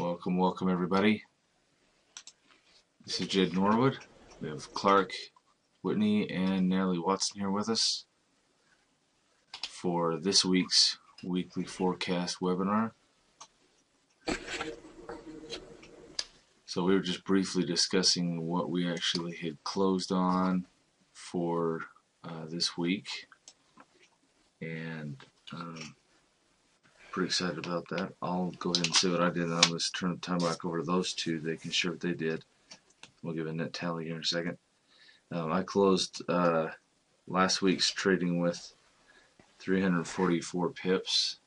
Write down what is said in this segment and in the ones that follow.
Welcome everybody. This is Jed Norwood. We have Clark, Whitney, and Natalie Watson here with us for this week's weekly forecast webinar. So we were just briefly discussing what we actually had closed on for this week, and pretty excited about that. I'll go ahead and say what I did, and I'm going to turn the time back over to those two. They can share what they did. We'll give a net tally here in a second. I closed last week's trading with 344 pips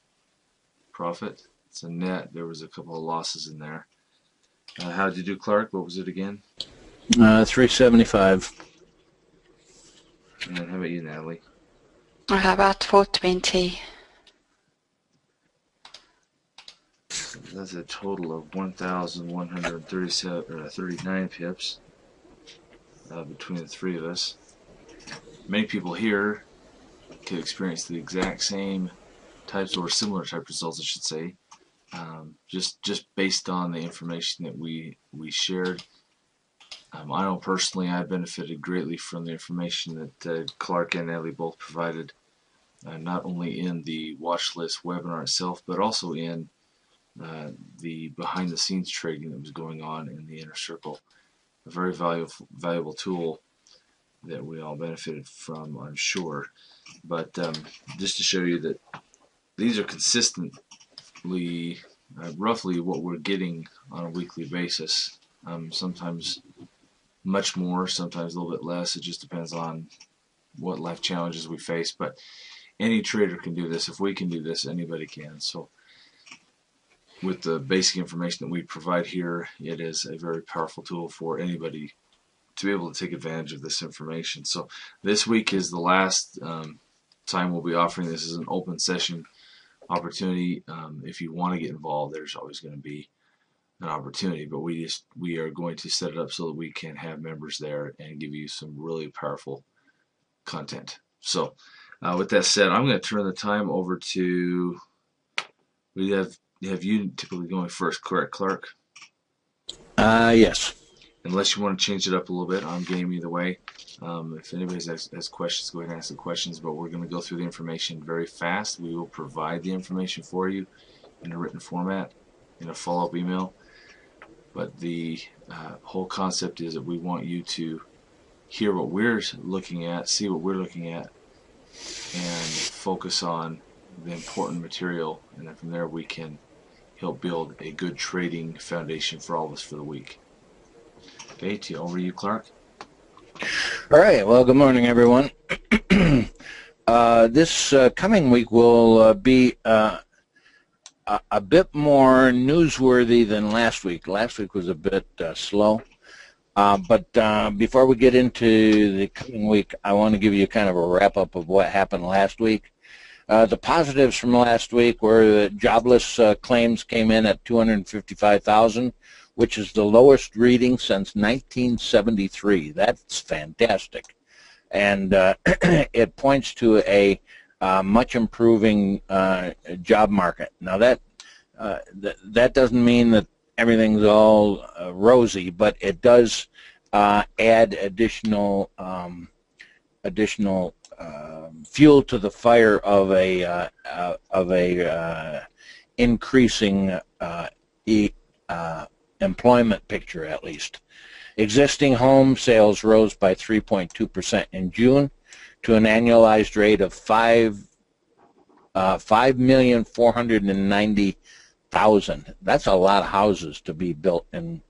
profit. It's a net. There was a couple of losses in there. How did you do, Clark? What was it again? 375. And how about you, Natalie? I have about 420. That's a total of 1,139 pips between the three of us. Many people here could experience the exact same types or similar type results, I should say, just based on the information that we shared. I know personally I benefited greatly from the information that Clark and Natalie both provided, not only in the watch list webinar itself, but also in the behind-the-scenes trading that was going on in the inner circle. A very valuable tool that we all benefited from, I'm sure. But just to show you that these are consistently roughly what we're getting on a weekly basis. Sometimes much more, sometimes a little bit less. It just depends on what life challenges we face. But any trader can do this. If we can do this, anybody can. So with the basic information that we provide here, it is a very powerful tool for anybody to be able to take advantage of this information. So this week is the last time we'll be offering this as an open session opportunity. If you want to get involved, there's always going to be an opportunity, but we are going to set it up so that we can have members there and give you some really powerful content. So with that said, I'm going to turn the time over to, we have you typically going first, correct, Clark? Yes. Unless you want to change it up a little bit, I'm game either way. If anybody has questions, go ahead and ask the questions, but we're going to go through the information very fast. We will provide the information for you in a written format, in a follow-up email. But the whole concept is that we want you to hear what we're looking at, see what we're looking at, and focus on the important material, and then from there we can help build a good trading foundation for all of us for the week. Okay, over to you, Clark. All right. Well, good morning, everyone. This coming week will be a bit more newsworthy than last week. Last week was a bit slow. But before we get into the coming week, I want to give you kind of a wrap-up of what happened last week. The positives from last week were that jobless claims came in at 255,000, which is the lowest reading since 1973. That's fantastic. And it points to a much improving job market. Now that doesn't mean that everything's all rosy, but it does add additional fuel to the fire of a increasing employment picture, at least. Existing home sales rose by 3.2% in June to an annualized rate of 5,490,000. That's a lot of houses to be built or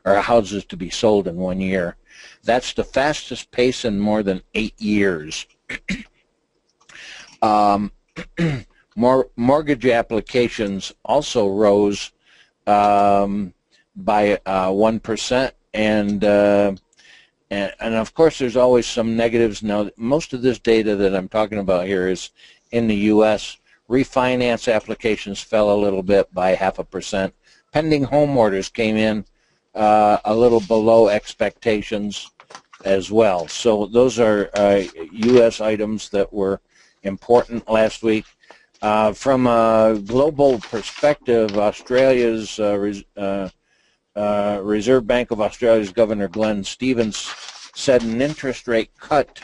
houses to be sold in 1 year. That's the fastest pace in more than 8 years. Mortgage applications also rose by 1%, and of course there's always some negatives. Now, most of this data that I'm talking about here is in the U.S. Refinance applications fell a little bit by 0.5%. Pending home orders came in a little below expectations as well. So those are U.S. items that were important last week. From a global perspective, Australia's Reserve Bank of Australia's Governor Glenn Stevens said an interest rate cut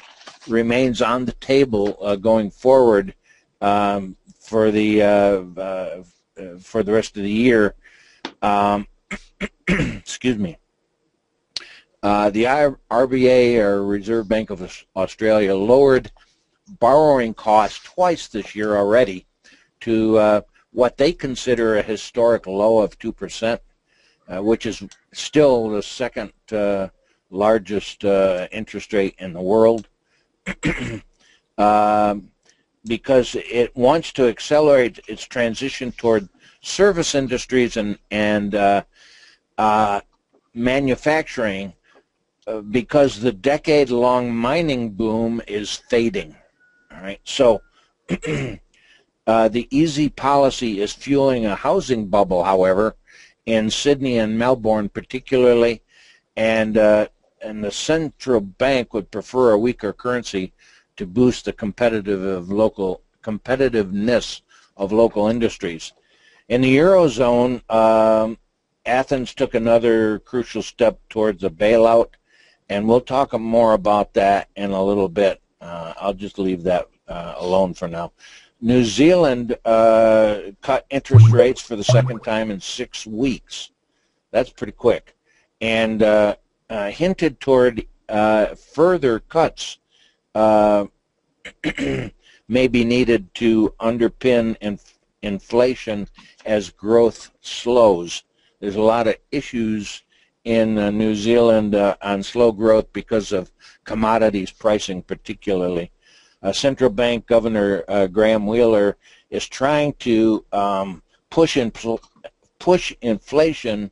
remains on the table going forward for the rest of the year. Excuse me. The RBA, or Reserve Bank of Australia, lowered borrowing costs twice this year already to what they consider a historic low of 2%, which is still the second largest interest rate in the world, because it wants to accelerate its transition toward service industries and manufacturing, because the decade-long mining boom is fading. All right, so the easy policy is fueling a housing bubble, however, in Sydney and Melbourne particularly, and the central bank would prefer a weaker currency to boost the competitiveness of local industries. In the Eurozone, Athens took another crucial step towards a bailout, and we'll talk more about that in a little bit. I'll just leave that alone for now. New Zealand cut interest rates for the second time in 6 weeks. That's pretty quick. And hinted toward further cuts may be needed to underpin inflation as growth slows. There's a lot of issues in New Zealand on slow growth because of commodities pricing particularly. Central Bank Governor Graham Wheeler is trying to push inflation,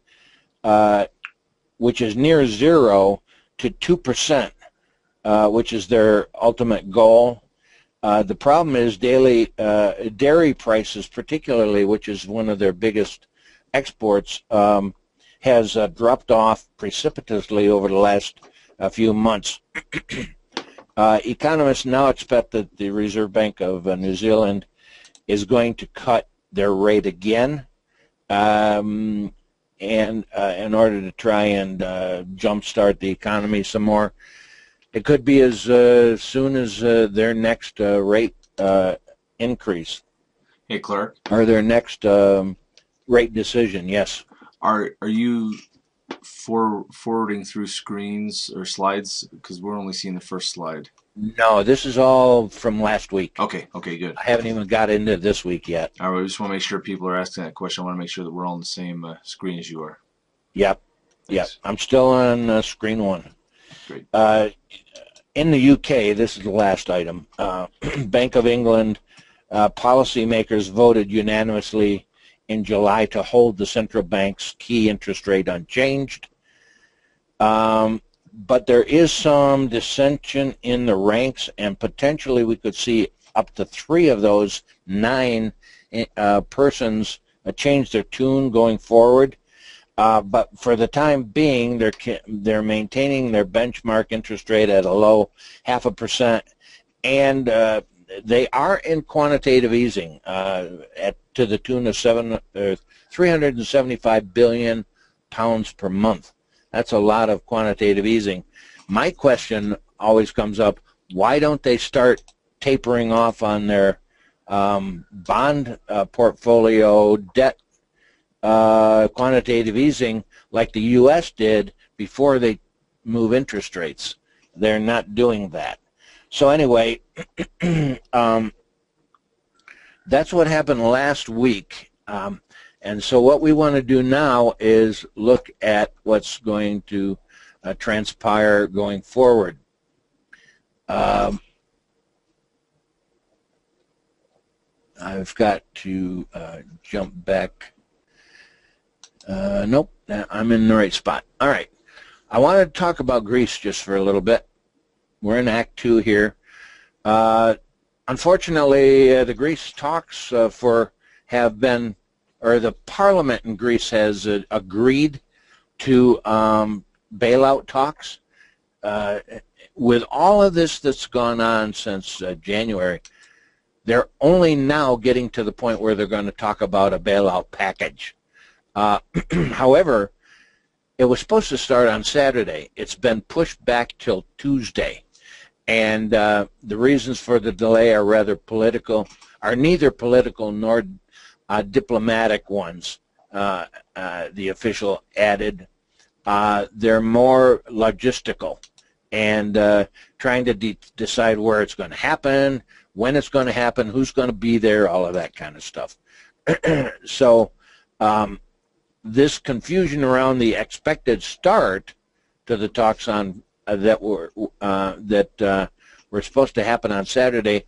which is near zero, to 2%, which is their ultimate goal. The problem is dairy prices, particularly, which is one of their biggest exports, has dropped off precipitously over the last few months. Economists now expect that the Reserve Bank of New Zealand is going to cut their rate again, and in order to try and jumpstart the economy some more. It could be as soon as their next rate increase. Hey, Clark. Or their next rate decision, yes. Are you forwarding through screens or slides? Because we're only seeing the first slide. No, this is all from last week. Okay, good. I haven't even got into this week yet. All right, I just want to make sure people are asking that question. I want to make sure that we're all on the same screen as you are. Yep. I'm still on screen one. Great. In the UK, this is the last item. Bank of England policymakers voted unanimously in July to hold the central bank's key interest rate unchanged. But there is some dissension in the ranks, and potentially we could see up to 3 of those 9 persons change their tune going forward. But for the time being, they're maintaining their benchmark interest rate at a low 0.5%, and they are in quantitative easing to the tune of 375 billion pounds per month. That's a lot of quantitative easing. My question always comes up: why don't they start tapering off on their bond portfolio debt quantitative easing like the U.S. did before they move interest rates? They're not doing that. So anyway, that's what happened last week. And so what we want to do now is look at what's going to transpire going forward. I've got to jump back. Nope, I'm in the right spot. All right. I want to talk about Greece just for a little bit. We're in Act 2 here. Unfortunately, the Greece talks have been, or the parliament in Greece has agreed to bailout talks. With all of this that's gone on since January, They're only now getting to the point where they're going to talk about a bailout package. However, it was supposed to start on Saturday. It's been pushed back till Tuesday. And the reasons for the delay are neither political nor diplomatic ones, the official added. They're more logistical and trying to decide where it's going to happen, when it's going to happen, who's going to be there, all of that kind of stuff. So this confusion around the expected start to the talks on that were supposed to happen on Saturday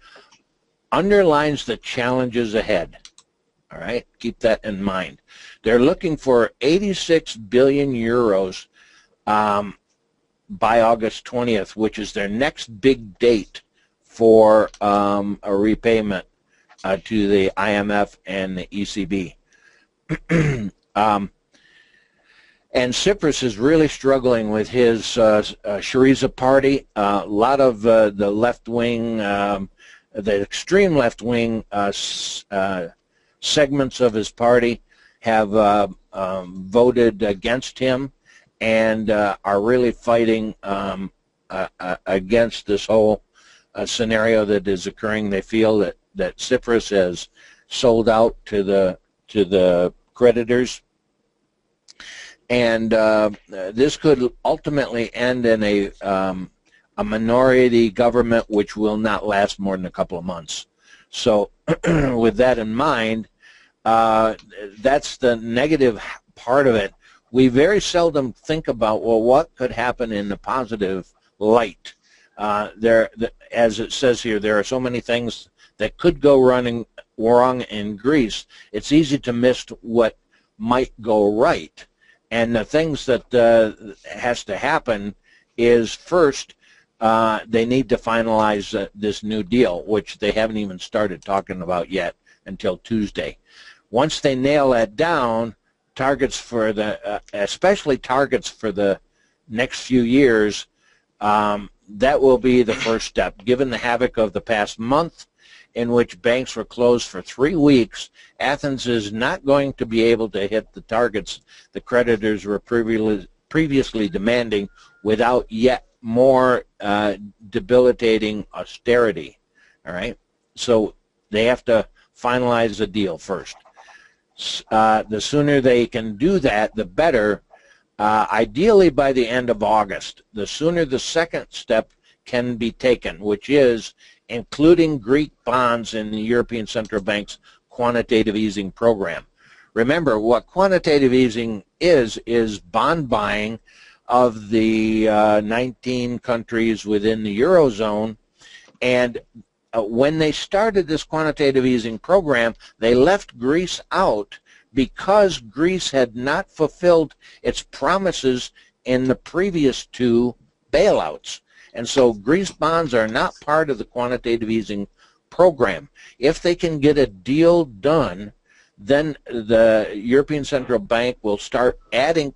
underlines the challenges ahead. All right, keep that in mind. They're looking for 86 billion euros by August 20th, which is their next big date for a repayment to the IMF and the ECB. And Cyprus is really struggling with his Syriza party. A lot of the left-wing, the extreme left-wing segments of his party have voted against him and are really fighting against this whole scenario that is occurring. They feel that Cyprus has sold out to the creditors. And this could ultimately end in a minority government which will not last more than a couple of months. So with that in mind, that's the negative part of it. We very seldom think about, well, what could happen in the positive light. As it says here, there are so many things that could go wrong in Greece. It's easy to miss what might go right. And the things that has to happen is, first, they need to finalize this new deal, which they haven't even started talking about yet until Tuesday. Once they nail that down, targets for especially targets for the next few years, that will be the first step. Given the havoc of the past month, in which banks were closed for 3 weeks, Athens is not going to be able to hit the targets the creditors were previously demanding without yet more debilitating austerity. All right? So they have to finalize the deal first. The sooner they can do that, the better. Ideally by the end of August. The sooner the second step can be taken, which is including Greek bonds in the European Central Bank's quantitative easing program. Remember, what quantitative easing is bond buying of the 19 countries within the Eurozone. And when they started this quantitative easing program, they left Greece out because Greece had not fulfilled its promises in the previous 2 bailouts. And so Greece bonds are not part of the quantitative easing program. If they can get a deal done, then the European Central Bank will start adding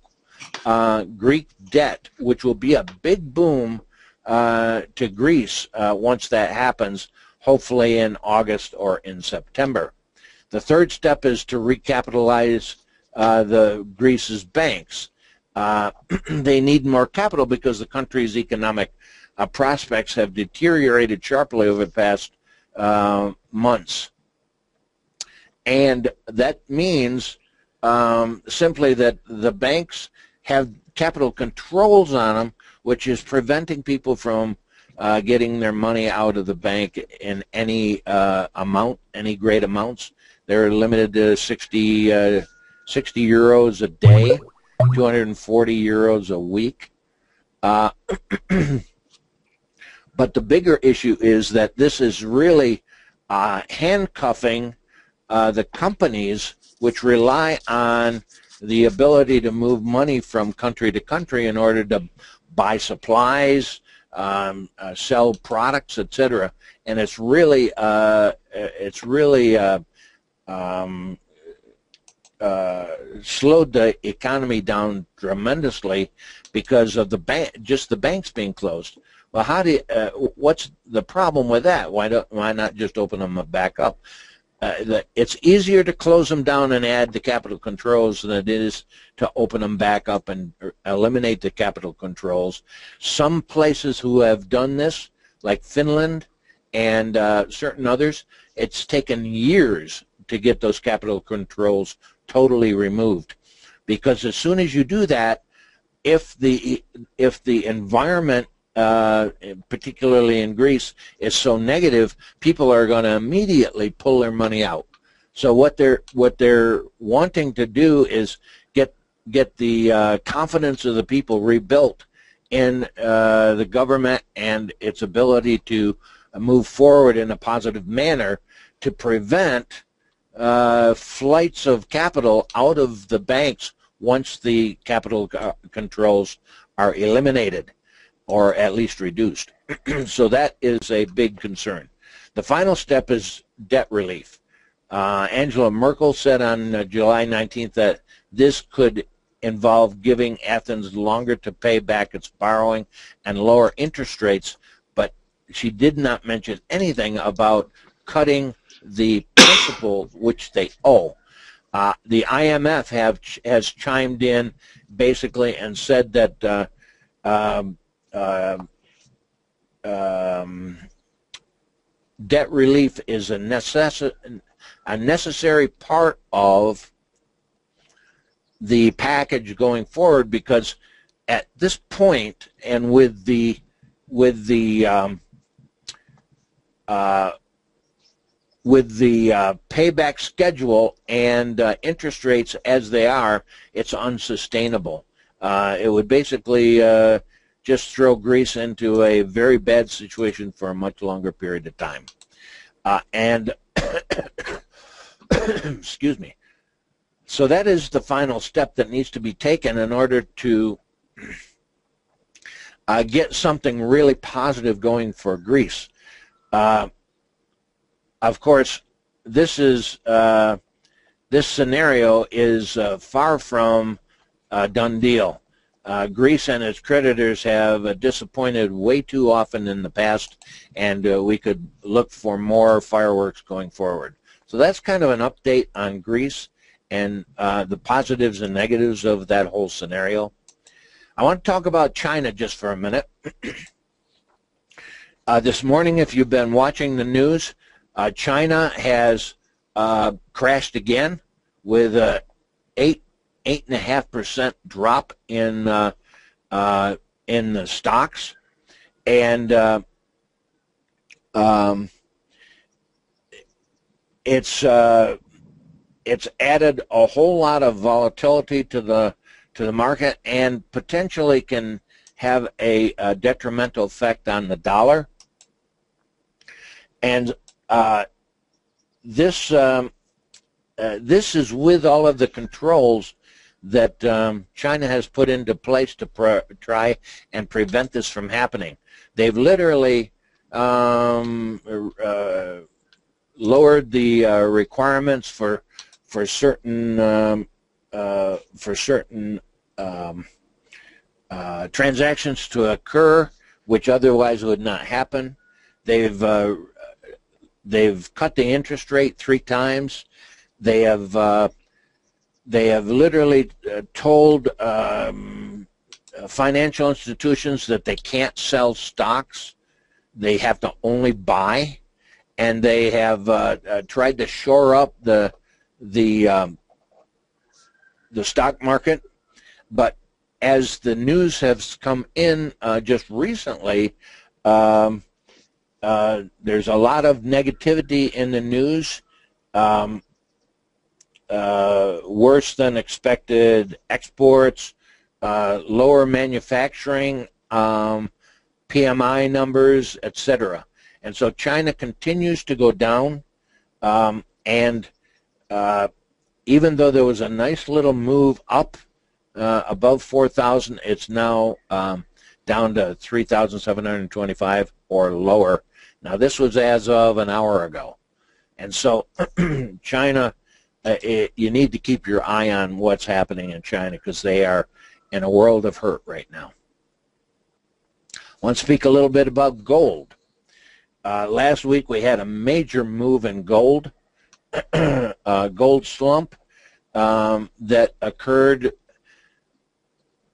Greek debt, which will be a big boom to Greece once that happens, hopefully in August or in September. The third step is to recapitalize Greece's banks. They need more capital because the country's economic prospects have deteriorated sharply over the past months. And that means simply that the banks have capital controls on them, which is preventing people from getting their money out of the bank in any amount, any great amounts. They're limited to 60 euros a day, 240 euros a week. But the bigger issue is that this is really handcuffing the companies which rely on the ability to move money from country to country in order to buy supplies, sell products, etc. And it's really slowed the economy down tremendously because of just the banks being closed. Well, what's the problem with that? Why not just open them back up? It's easier to close them down and add the capital controls than it is to open them back up and eliminate the capital controls. Some places who have done this, like Finland and certain others, it's taken years to get those capital controls totally removed, because as soon as you do that, if the environment, particularly in Greece, is so negative, people are going to immediately pull their money out. So what they're wanting to do is get the confidence of the people rebuilt in the government and its ability to move forward in a positive manner to prevent flights of capital out of the banks once the capital controls are eliminated, or at least reduced. So that is a big concern. The final step is debt relief. Angela Merkel said on July 19th that this could involve giving Athens longer to pay back its borrowing and lower interest rates, but she did not mention anything about cutting the principal which they owe. The IMF has chimed in basically and said that debt relief is a necessary part of the package going forward, because at this point, and with the payback schedule and interest rates as they are, it's unsustainable. It would basically just throw Greece into a very bad situation for a much longer period of time. And excuse me. So that is the final step that needs to be taken in order to get something really positive going for Greece. Of course, this scenario is far from a done deal. Greece and its creditors have disappointed way too often in the past, and we could look for more fireworks going forward. So that's kind of an update on Greece and the positives and negatives of that whole scenario. I want to talk about China just for a minute. This morning, if you've been watching the news, China has crashed again with a 8.5% drop in the stocks, and it's added a whole lot of volatility to the market, and potentially can have a detrimental effect on the dollar. And this is with all of the controls that China has put into place to try and prevent this from happening. They've literally lowered the requirements for certain transactions to occur, which otherwise would not happen. They've cut the interest rate 3 times. They have literally told financial institutions that they can't sell stocks; they have to only buy, and they have tried to shore up the stock market. But as the news has come in just recently, there's a lot of negativity in the news. Worse than expected exports, lower manufacturing, PMI numbers, etc. And so China continues to go down, and even though there was a nice little move up above 4,000, it's now down to 3,725 or lower. Now this was as of an hour ago. And so China, you need to keep your eye on what's happening in China, because they are in a world of hurt right now. want to speak a little bit about gold. Last week we had a major move in gold, gold slump that occurred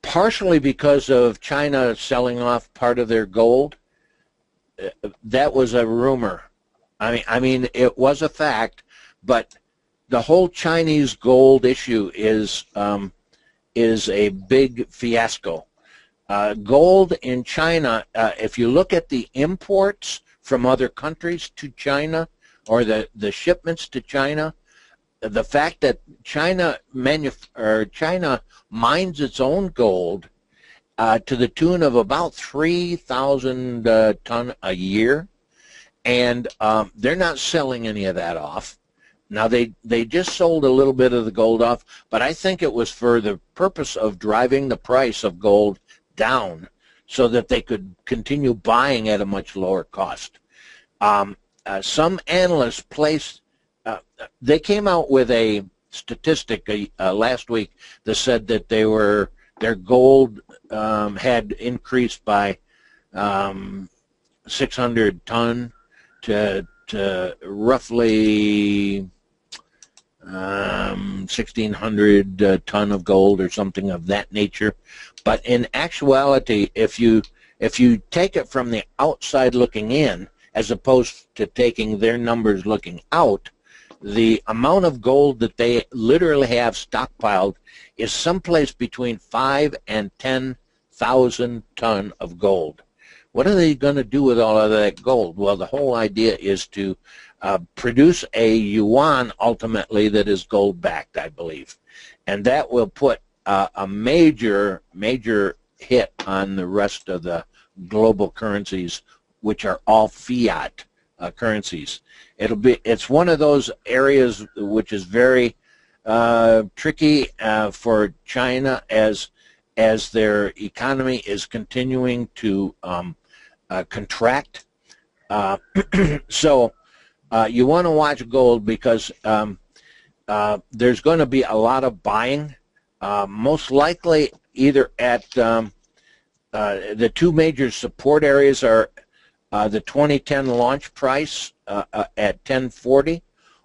partially because of China selling off part of their gold. That was a rumor. I mean, it was a fact, but the whole Chinese gold issue is a big fiasco. Gold in China, if you look at the imports from other countries to China, or the shipments to China, the fact that China mines its own gold to the tune of about 3,000 ton a year, and they're not selling any of that off. Now, they just sold a little bit of the gold off, but I think it was for the purpose of driving the price of gold down so that they could continue buying at a much lower cost. Some analysts they came out with a statistic last week that said that their gold had increased by 600 ton to roughly 1,600 ton of gold or something of that nature. But in actuality, if you take it from the outside looking in, as opposed to taking their numbers looking out, the amount of gold that they literally have stockpiled is someplace between 5,000 and 10,000 ton of gold. What are they going to do with all of that gold? Well, the whole idea is to produce a yuan ultimately that is gold backed, I believe, and that will put a major hit on the rest of the global currencies, which are all fiat currencies. It's one of those areas which is very tricky for China as their economy is continuing to contract. So you want to watch gold because there's going to be a lot of buying, most likely either at the two major support areas are the 2010 launch price at 1040,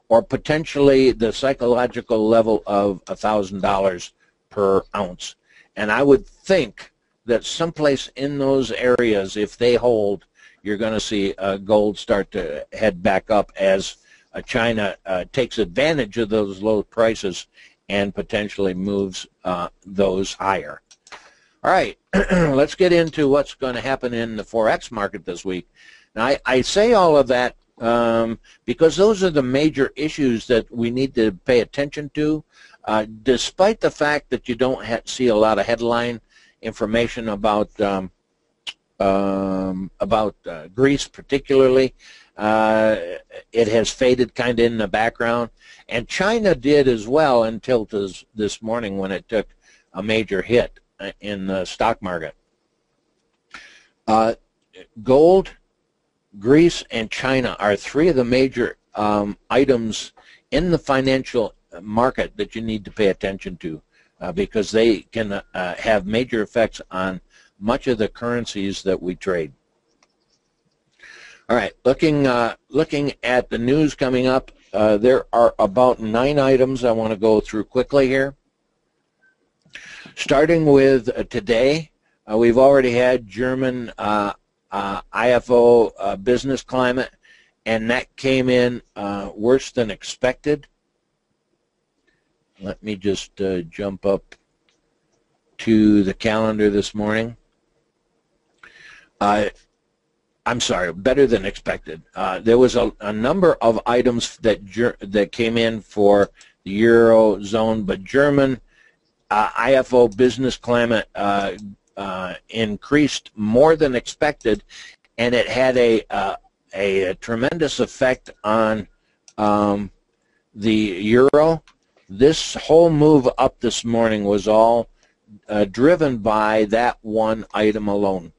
or potentially the psychological level of $1,000 per ounce. And I would think that someplace in those areas, if they hold, you're going to see gold start to head back up as China takes advantage of those low prices and potentially moves those higher. All right, let's get into what's going to happen in the Forex market this week. Now, I say all of that because those are the major issues that we need to pay attention to, despite the fact that you don't see a lot of headline information about Greece particularly. It has faded kind of in the background, and China did as well until this morning when it took a major hit in the stock market. Gold, Greece, and China are three of the major items in the financial market that you need to pay attention to because they can have major effects on much of the currencies that we trade. All right, looking at the news coming up, there are about 9 items I want to go through quickly here. Starting with today, we've already had German IFO business climate, and that came in worse than expected. Let me just jump up to the calendar this morning. I'm sorry, better than expected. There was a number of items that came in for the Eurozone, but German IFO business climate increased more than expected, and it had a tremendous effect on the euro. This whole move up this morning was all driven by that one item alone.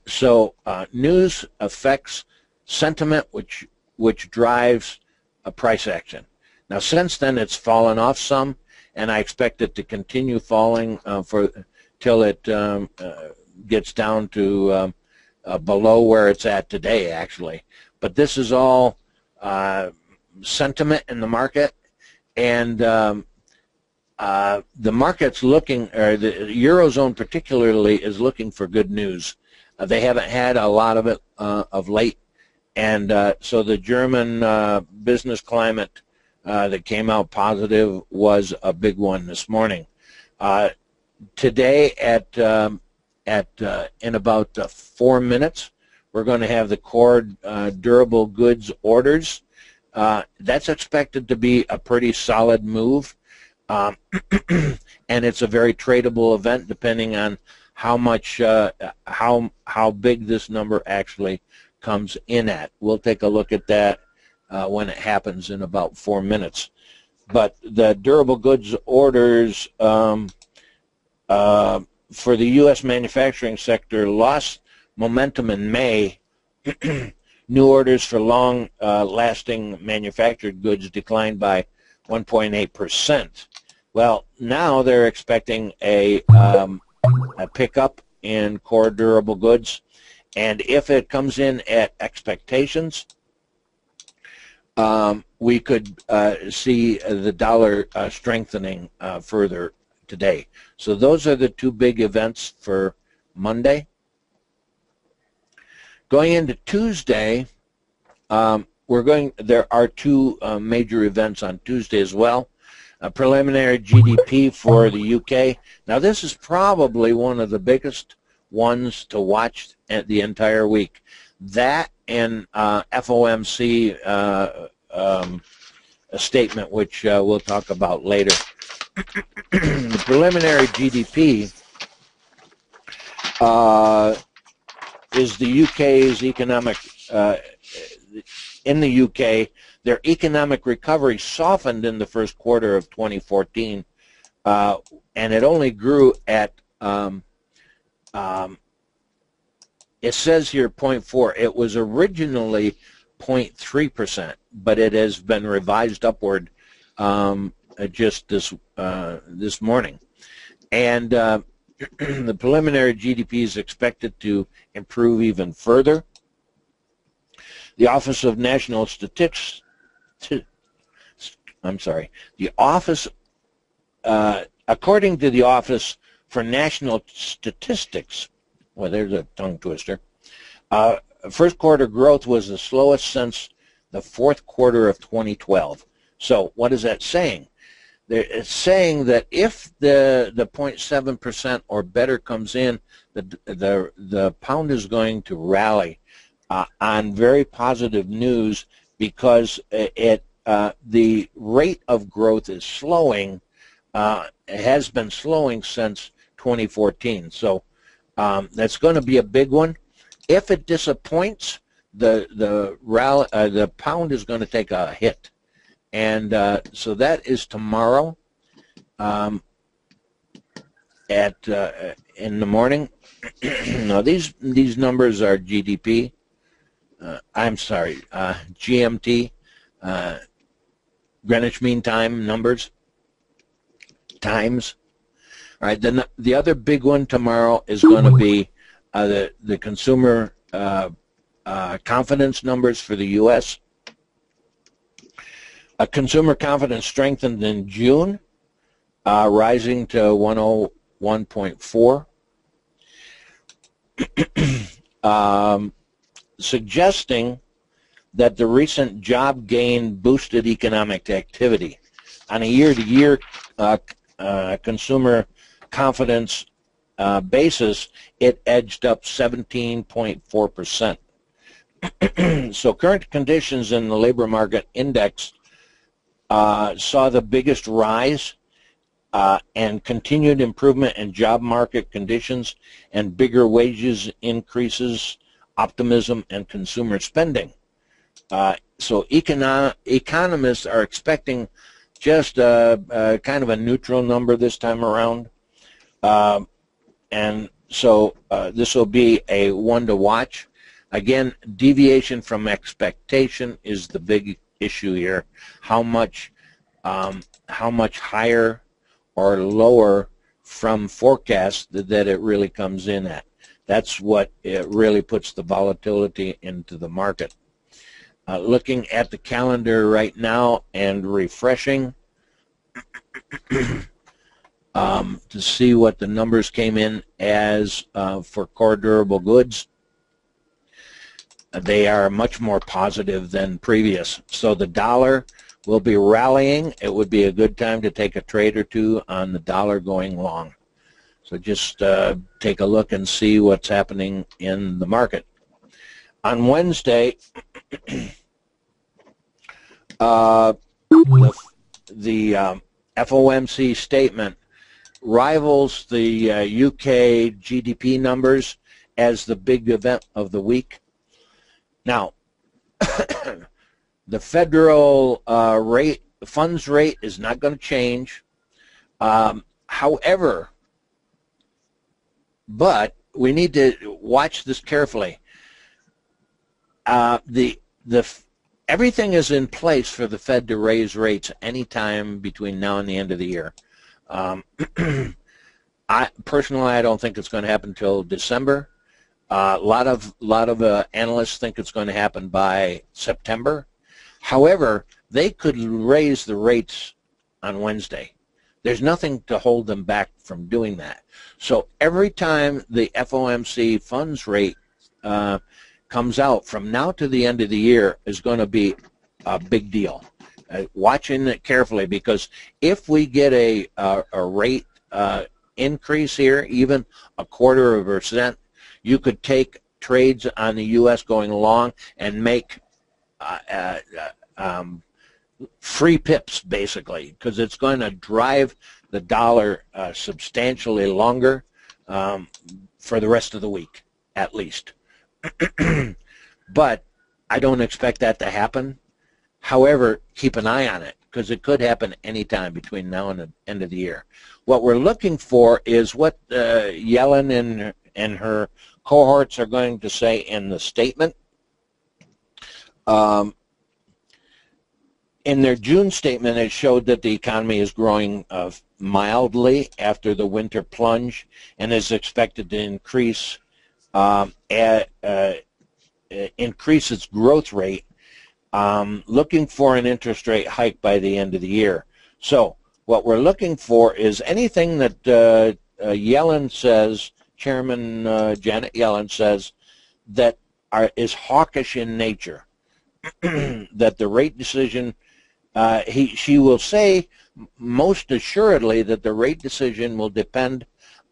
So news affects sentiment, which drives a price action. Now, since then, it's fallen off some, and I expect it to continue falling till it gets down to below where it's at today, actually. But this is all sentiment in the market, and the market's looking, or the Eurozone particularly, is looking for good news. They haven't had a lot of it of late, and so the German business climate that came out positive was a big one this morning. Today in about 4 minutes, we're going to have the core durable goods orders. That's expected to be a pretty solid move, and it's a very tradable event depending on how much how big this number actually comes in at. We'll take a look at that when it happens in about 4 minutes. But the durable goods orders for the U.S. manufacturing sector lost momentum in May. New orders for long-lasting manufactured goods declined by 1.8%. Well, now they're expecting a pickup in core durable goods, and if it comes in at expectations, we could see the dollar strengthening further today. So those are the two big events for Monday. Going into Tuesday, there are two major events on Tuesday as well. A preliminary GDP for the UK. Now this is probably one of the biggest ones to watch at the entire week. That and FOMC a statement, which we'll talk about later. The preliminary GDP is the UK's economic, in the UK, their economic recovery softened in the first quarter of 2014, and it only grew at, it says here 0.4. It was originally 0.3%, but it has been revised upward just this morning. And the preliminary GDP is expected to improve even further. The Office of National Statistics, according to the Office for National Statistics, well, there's a tongue twister, first quarter growth was the slowest since the fourth quarter of 2012. So what is that saying? It's saying that if the 0.7% or better comes in, the pound is going to rally on very positive news, because the rate of growth is slowing. It has been slowing since 2014. So that's going to be a big one. If it disappoints, the pound is going to take a hit. And so that is tomorrow in the morning. Now these numbers are GDP. I'm sorry, GMT, Greenwich Mean Time numbers, times. All right. Then the other big one tomorrow is going to be the consumer confidence numbers for the U.S. Consumer confidence strengthened in June, rising to 101.4, suggesting that the recent job gain boosted economic activity. On a year-to-year consumer confidence basis, it edged up 17.4%. So current conditions in the labor market index saw the biggest rise, and continued improvement in job market conditions and bigger wages increases, optimism, and consumer spending. So economists are expecting just kind of a neutral number this time around. And so this will be a one to watch. Again, deviation from expectation is the big issue here. How much higher or lower from forecast that it really comes in at. That's what it really puts the volatility into the market. Looking at the calendar right now and refreshing to see what the numbers came in as for core durable goods. They are much more positive than previous. So the dollar will be rallying. It would be a good time to take a trade or two on the dollar going long. So just take a look and see what's happening in the market. On Wednesday, the FOMC statement rivals the UK GDP numbers as the big event of the week. Now, the federal funds rate is not going to change. However, but we need to watch this carefully. Everything is in place for the Fed to raise rates anytime between now and the end of the year. Personally, I don't think it's going to happen until December. A lot of analysts think it's going to happen by September. However, they could raise the rates on Wednesday. There's nothing to hold them back from doing that. So every time the FOMC funds rate comes out from now to the end of the year is going to be a big deal. Watching it carefully, because if we get a rate increase here, even 0.25%, you could take trades on the U.S. going long and make free pips, basically, because it's going to drive the dollar substantially longer for the rest of the week, at least. But I don't expect that to happen. However, keep an eye on it, because it could happen anytime between now and the end of the year. What we're looking for is what Yellen and her cohorts are going to say in the statement. In their June statement, it showed that the economy is growing mildly after the winter plunge and is expected to increase its growth rate, looking for an interest rate hike by the end of the year. So what we're looking for is anything that Yellen says, Chairman Janet Yellen says, that is hawkish in nature, that the rate decision, she will say most assuredly that the rate decision will depend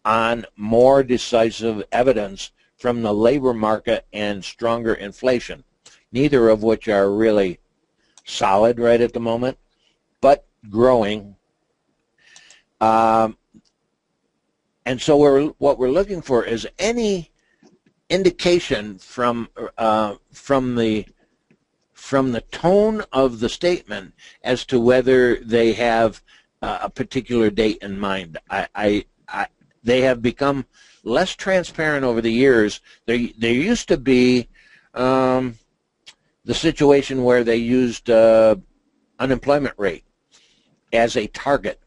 on more decisive evidence from the labor market and stronger inflation, neither of which are really solid right at the moment, but growing. And so what we're looking for is any indication from the tone of the statement as to whether they have a particular date in mind. They have become less transparent over the years. There used to be the situation where they used unemployment rate as a target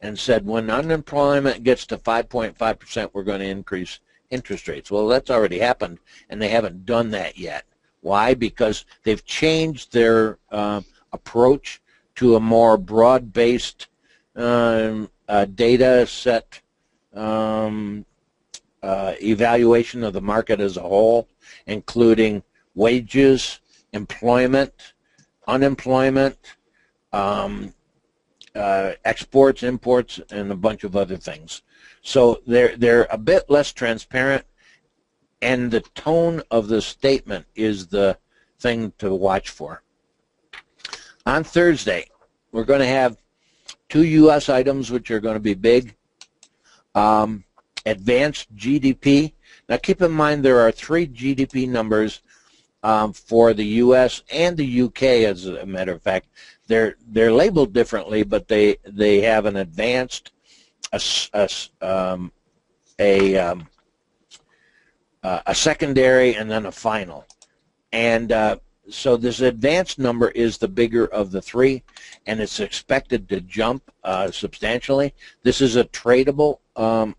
and said when unemployment gets to 5.5%, we're going to increase interest rates. Well, that's already happened, and they haven't done that yet. Why? Because they've changed their approach to a more broad-based data set evaluation of the market as a whole, including wages, employment, unemployment, exports, imports, and a bunch of other things. So they're a bit less transparent, and the tone of the statement is the thing to watch for. On Thursday, we're going to have two U.S. items which are going to be big. Advanced GDP. Now keep in mind there are three GDP numbers for the U.S. and the U.K. as a matter of fact. They're labeled differently, but they have an advanced, a secondary, and then a final. And so this advanced number is the bigger of the three, and it's expected to jump substantially. This is a tradable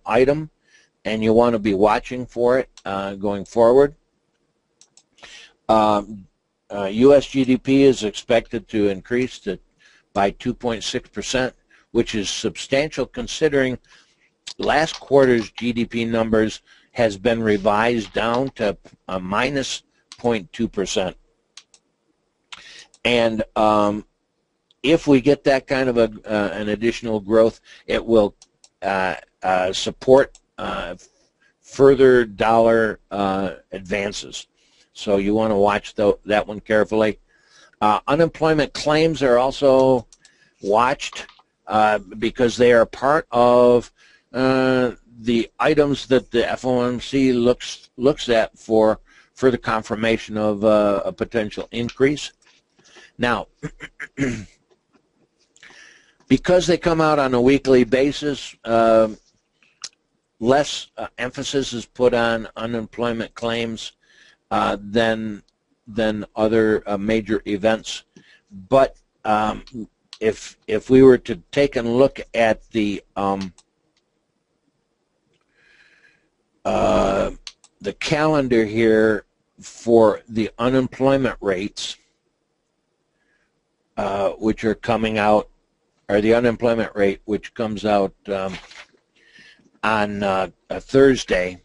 item. and you want to be watching for it going forward. U.S. GDP is expected to increase by 2.6%, which is substantial considering last quarter's GDP numbers has been revised down to a minus 0.2%. And if we get that kind of an additional growth, it will support further dollar advances. So you want to watch that one carefully. Unemployment claims are also watched because they are part of the items that the FOMC looks at for further confirmation of a potential increase. Now, because they come out on a weekly basis, less emphasis is put on unemployment claims than other major events. But if we were to take a look at the calendar here for the unemployment rates, which are coming out, or the unemployment rate, which comes out on a Thursday,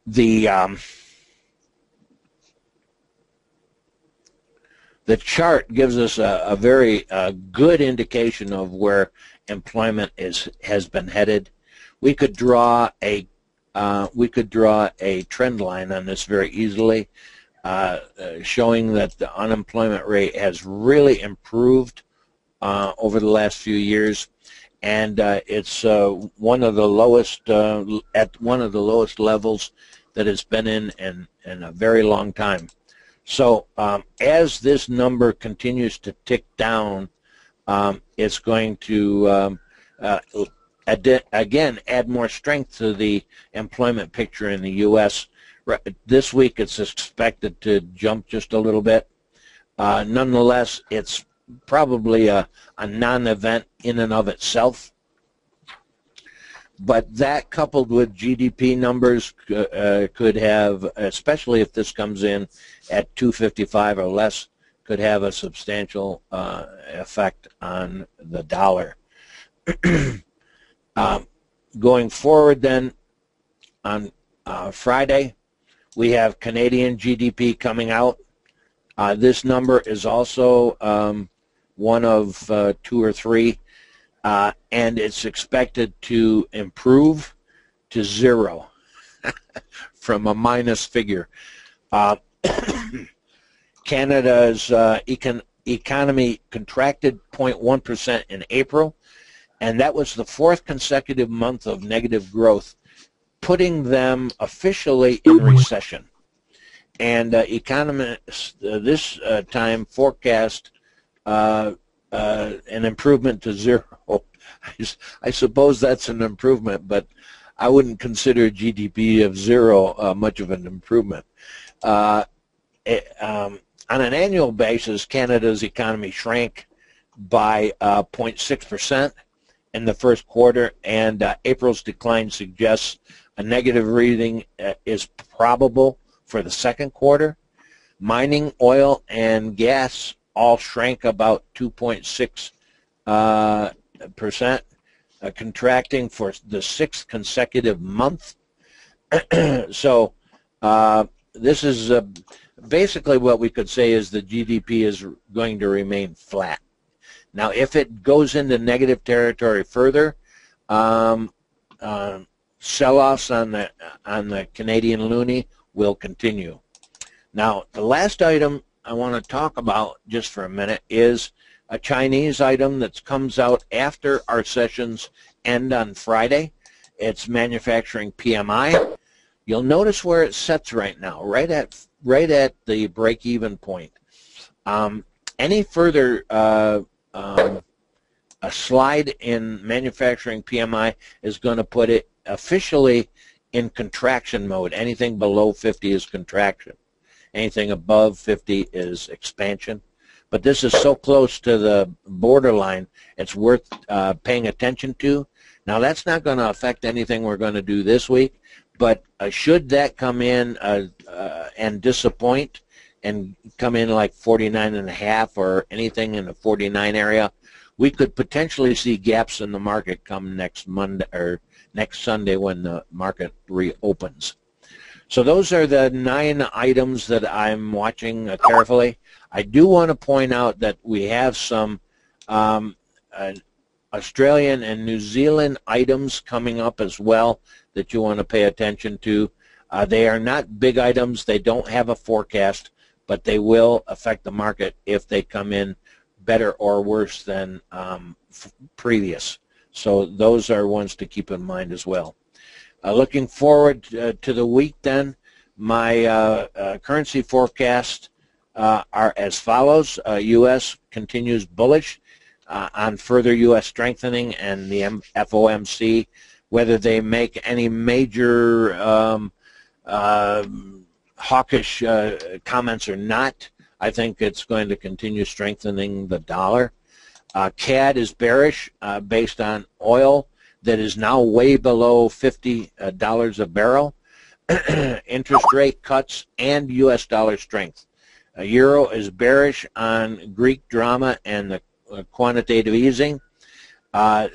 the chart gives us a very good indication of where employment has been headed. We could draw a trend line on this very easily, showing that the unemployment rate has really improved over the last few years, and it's one of the lowest at one of the lowest levels that it's been in a very long time. So as this number continues to tick down, it's going to again add more strength to the employment picture in the U.S. This week it's expected to jump just a little bit. Nonetheless, it's probably a non-event in and of itself. But that, coupled with GDP numbers, could have, especially if this comes in at 255 or less, could have a substantial effect on the dollar. Going forward then, on Friday, we have Canadian GDP coming out. This number is also one of two or three, and it's expected to improve to 0 from a minus figure. Canada's economy contracted 0.1% in April, and that was the 4th consecutive month of negative growth, putting them officially in recession. And economists this time forecast an improvement to 0. I suppose that's an improvement, but I wouldn't consider GDP of 0 much of an improvement. On an annual basis, Canada's economy shrank by 0.6% in the first quarter, and April's decline suggests a negative reading is probable for the second quarter. Mining, oil, and gas all shrank about 2.6%, contracting for the 6th consecutive month. So this is basically what we could say is the GDP is going to remain flat. Now, if it goes into negative territory further, sell-offs on the Canadian loonie will continue. Now, the last item I want to talk about just for a minute is a Chinese item that comes out after our sessions end on Friday. It's manufacturing PMI. You'll notice where it sets right now, right at the break-even point. Any further a slide in manufacturing PMI is going to put it officially in contraction mode. Anything below 50 is contraction. Anything above 50 is expansion. But this is so close to the borderline, it's worth paying attention to, Now, that's not going to affect anything we're going to do this week, but should that come in and disappoint and come in like 49.5 or anything in the 49 area, we could potentially see gaps in the market come next Monday or next Sunday when the market reopens. So those are the 9 items that I'm watching carefully. I do want to point out that we have some Australian and New Zealand items coming up as well that you want to pay attention to. They are not big items. They don't have a forecast, but they will affect the market if they come in better or worse than previous. So those are ones to keep in mind as well. Looking forward to the week then, my currency forecasts are as follows. U.S. continues bullish on further U.S. strengthening and the FOMC. Whether they make any major hawkish comments or not, I think it's going to continue strengthening the dollar. CAD is bearish based on oil that is now way below $50 a barrel, interest rate cuts, and U.S. dollar strength. Euro is bearish on Greek drama and the quantitative easing. The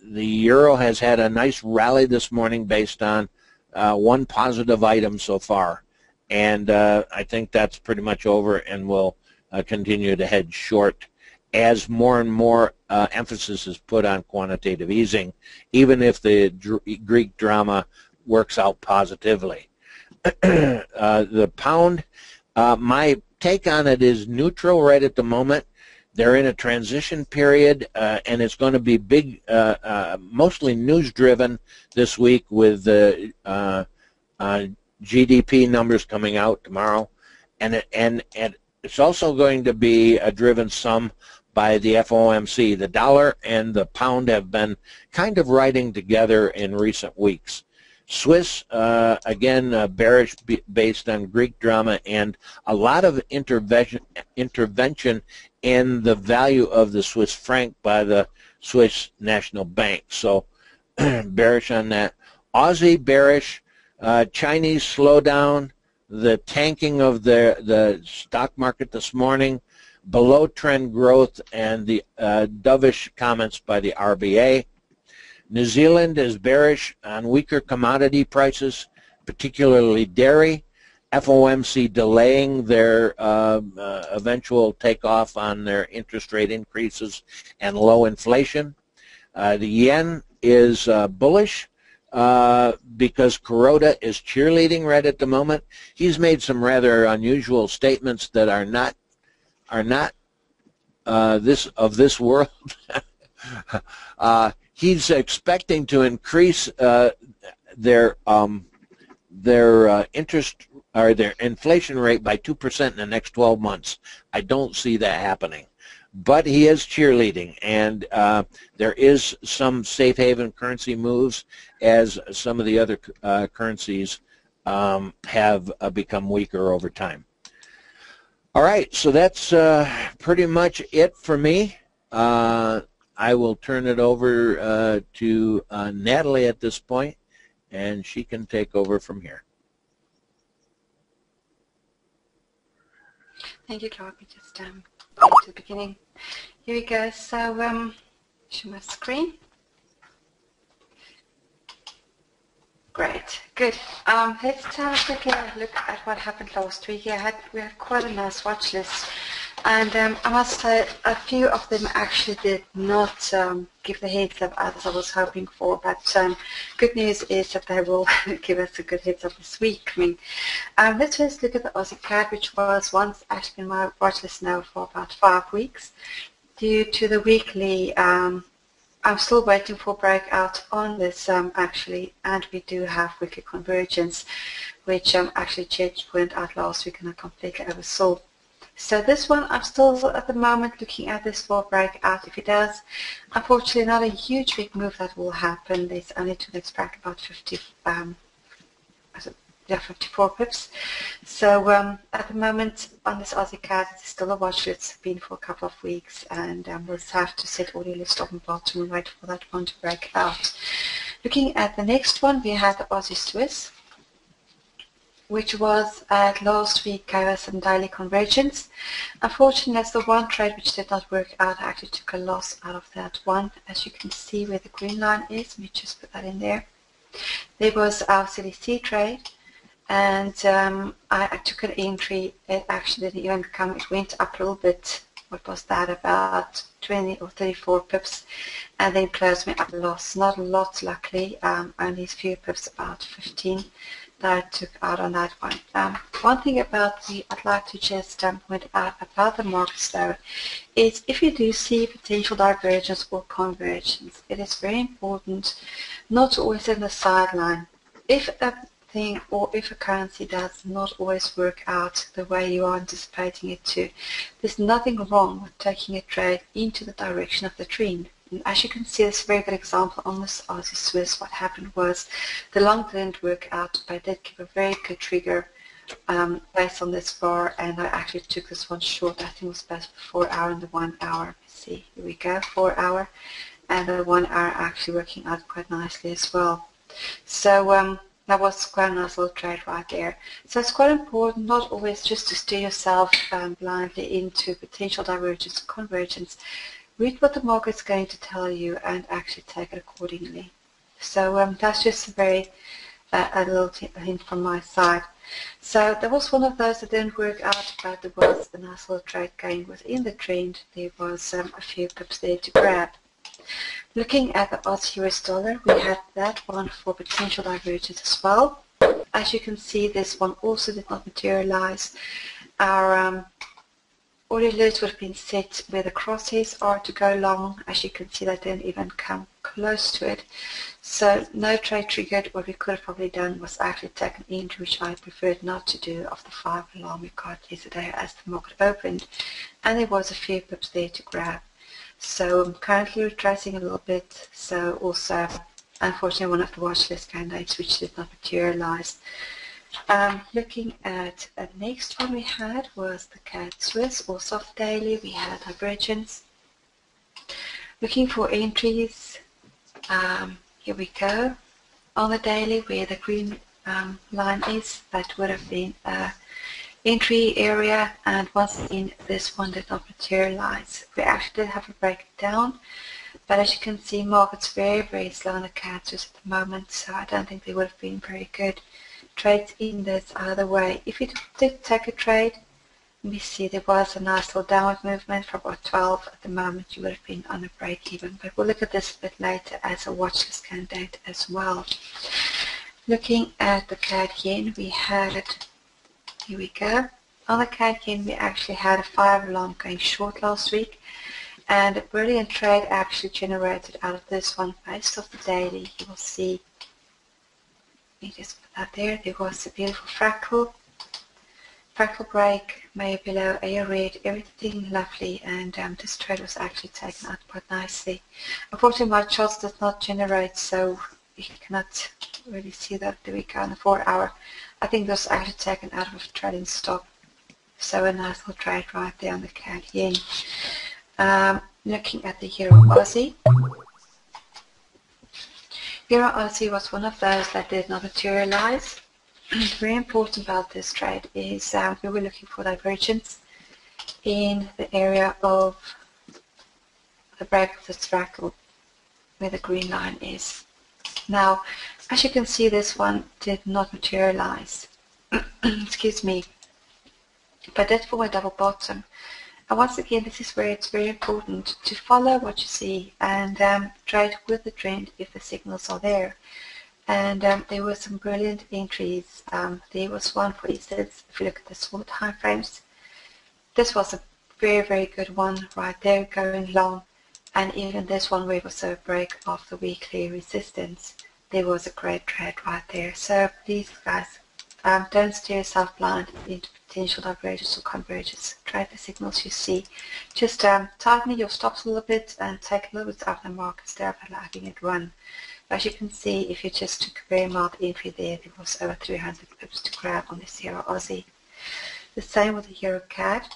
euro has had a nice rally this morning based on one positive item so far, and I think that's pretty much over and will continue to head short as more and more emphasis is put on quantitative easing, even if the Greek drama works out positively. The pound, my take on it is neutral right at the moment. They're in a transition period, and it's going to be big, mostly news-driven this week with the GDP numbers coming out tomorrow, and it's also going to be driven some by the FOMC. The dollar and the pound have been kind of riding together in recent weeks. Swiss, again, bearish based on Greek drama and a lot of intervention in the value of the Swiss franc by the Swiss National Bank. So bearish on that. Aussie bearish, Chinese slowdown, the tanking of the stock market this morning, below trend growth, and the dovish comments by the RBA. New Zealand is bearish on weaker commodity prices, particularly dairy. FOMC delaying their eventual takeoff on their interest rate increases and low inflation. The yen is bullish because Kuroda is cheerleading right at the moment. He's made some rather unusual statements that are not this world. He's expecting to increase their interest or their inflation rate by 2% in the next 12 months. I don't see that happening, but he is cheerleading, and there is some safe haven currency moves as some of the other currencies have become weaker over time. All right, so that's pretty much it for me. I will turn it over to Natalie at this point, and she can take over from here. Thank you, Clark. We just go to the beginning. Here we go. So, show my screen. Great, good. Let's have a quick look at what happened last week. We had quite a nice watch list, and I must say a few of them actually did not give the heads up as I was hoping for, but good news is that they will give us a good heads up this week. Let's first look at the Aussie CAD, which was once actually in my watch list now for about 5 weeks. Due to the weekly, I'm still waiting for breakout on this actually, and we do have weekly convergence, which actually Chet went out last week and I completely oversaw. So this one, I'm still at the moment looking at this for breakout. If it does, unfortunately not a huge big move that will happen. There's only to expect about 50, yeah, 54 pips. So at the moment on this Aussie CAD, it's still a watch list. It's been for a couple of weeks, and we'll have to set audio list stop and bottom and wait for that one to break out. Looking at the next one, we have the Aussie Swiss, which was at last week gave us some daily convergence. Unfortunately, that's the one trade which did not work out. I actually took a loss out of that one. As you can see where the green line is, let me just put that in there. There was our CDC trade, and I took an entry. It actually didn't even come. It went up a little bit. What was that? About 20 or 34 pips, and then closed me up a loss. Not a lot, luckily. Only a few pips, about 15. That I took out on that one. One thing about I'd like to just point out about the markets though, is if you do see potential divergence or convergence, it is very important not to always in the sideline. If a thing or if a currency does not always work out the way you are anticipating it to, there's nothing wrong with taking a trade into the direction of the trend. And as you can see, this is a very good example on this Aussie Swiss. What happened was the long didn't work out, but I did keep a very good trigger based on this bar, and I actually took this one short. I think it was best for 4 hour and the 1 hour. Let's see, here we go, 4 hour, and the 1 hour actually working out quite nicely as well. So that was quite a nice little trade right there. So it's quite important not always just to steer yourself blindly into potential divergence or convergence. Read what the market's going to tell you and actually take it accordingly. So that's just a little hint from my side. So there was one of those that didn't work out, but there was a nice little trade going within the trend. There was a few pips there to grab. Looking at the Aussie US dollar, we had that one for potential divergence as well. As you can see, this one also did not materialize. Our audio alerts would have been set where the crosshairs are to go long. As you can see, they didn't even come close to it. So no trade triggered. What we could have probably done was actually take an entry, which I preferred not to do, of the 5 alarm we got yesterday as the market opened. And there was a few pips there to grab. So I'm currently retracing a little bit. So also, unfortunately, one of the watch list candidates which did not materialize. Looking at the next one we had was the CAD Swiss, also off daily. We had divergence. Looking for entries, here we go. On the daily, where the green line is, that would have been entry area, and once again, this one did not materialize. We actually did have a breakdown, but as you can see, market's very slow on the CAD Swiss at the moment, so I don't think they would have been very good trades in this either way. If you did take a trade, we see there was a nice little downward movement from about 12. At the moment, you would have been on a break even, but we'll look at this a bit later as a watchlist candidate as well. Looking at the CAD yen, we had, here we go. On the CAD yen, we actually had a 5 alarm going short last week, and a brilliant trade actually generated out of this one based off the daily. You will see, let me just put that there. There was a beautiful fractal break, Mayo below, A red, everything lovely, and this trade was actually taken out quite nicely. Unfortunately, my charts does not generate, so you cannot really see that. There we go, on the 4 hour. I think this was actually taken out of a trading stop. So a nice little trade right there on the CAD yen. Looking at the Euro Aussie. Euro Aussie was one of those that did not materialize. Very important about this trade is we were looking for divergence in the area of the break of the fractal where the green line is. Now, as you can see, this one did not materialize. Excuse me. But did form a double bottom. And once again, this is where it's very important to follow what you see and trade with the trend if the signals are there. And there were some brilliant entries. There was one, for instance, if you look at the smaller time frames, this was a very good one right there going long. And even this one where it was a break of the weekly resistance, there was a great trade right there. So please, guys, don't steer yourself blind into potential divergence or convergence. Trade the signals you see. Just tighten your stops a little bit and take a little bit out of the market instead of letting it run. As you can see, if you just took a very mild entry there, there was over 300 pips to grab on the Euro Aussie. The same with the Euro CAD.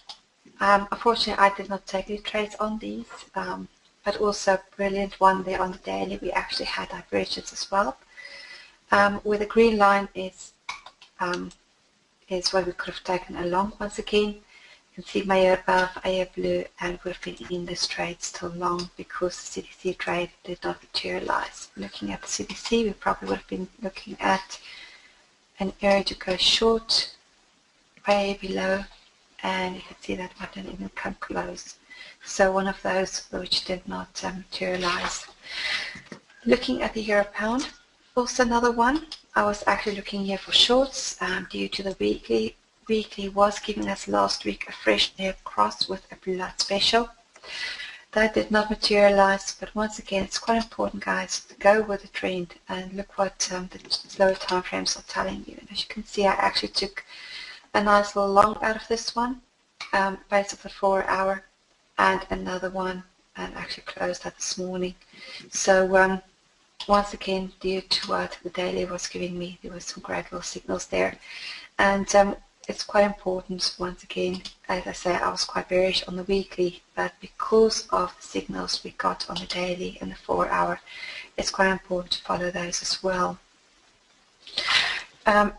Unfortunately, I did not take any trades on these, but also a brilliant one there on the daily. We actually had divergence as well. Where the green line is what we could have taken along once again. You can see Mayo above, AO blue, and we've been in this trade still long because the CDC trade did not materialize. Looking at the CDC, we probably would have been looking at an area to go short, way below, and you can see that one didn't even come close. So one of those which did not materialize. Looking at the Euro Pound, also another one. I was actually looking here for shorts due to the weekly. Weekly was giving us last week a fresh air cross with a blood special. That did not materialize, but once again, it's quite important, guys, to go with the trend and look what the slower time frames are telling you. And as you can see, I actually took a nice little long out of this one, based off the 4 hour, and another one, and actually closed that this morning. So once again, due to what the daily was giving me, there was some great little signals there. And it's quite important, once again, as I say, I was quite bearish on the weekly, but because of the signals we got on the daily and the 4 hour, it's quite important to follow those as well.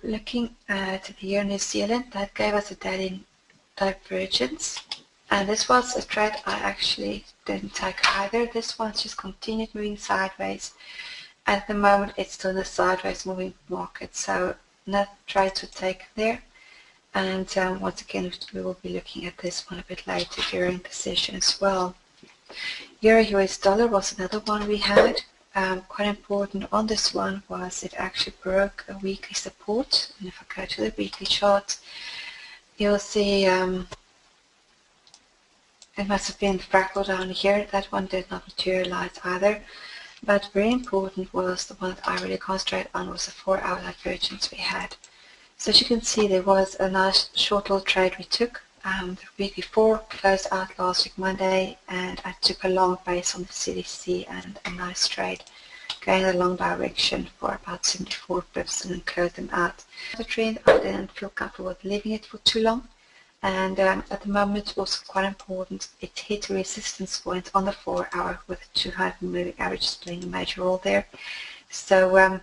Looking at the Euro New Zealand, that gave us a daily divergence, and this was a trade I actually didn't take either. This one's just continued moving sideways. At the moment, it's still in a sideways moving market, so no trades were taken there. And once again, we will be looking at this one a bit later during the session as well. Euro US dollar was another one we had. Quite important on this one was it actually broke a weekly support. And if I go to the weekly chart, you'll see it must have been fractal down here. That one did not materialize either. But very important was the one that I really concentrated on was the 4 hour divergence we had. So as you can see, there was a nice short little trade we took the week before, closed out last week Monday, and I took a long base on the CDC and a nice trade going in a long direction for about 74 pips and then closed them out. The trend, I didn't feel comfortable with leaving it for too long, and at the moment, also quite important, it hit a resistance point on the 4 hour with a 200 moving average playing a major role there. So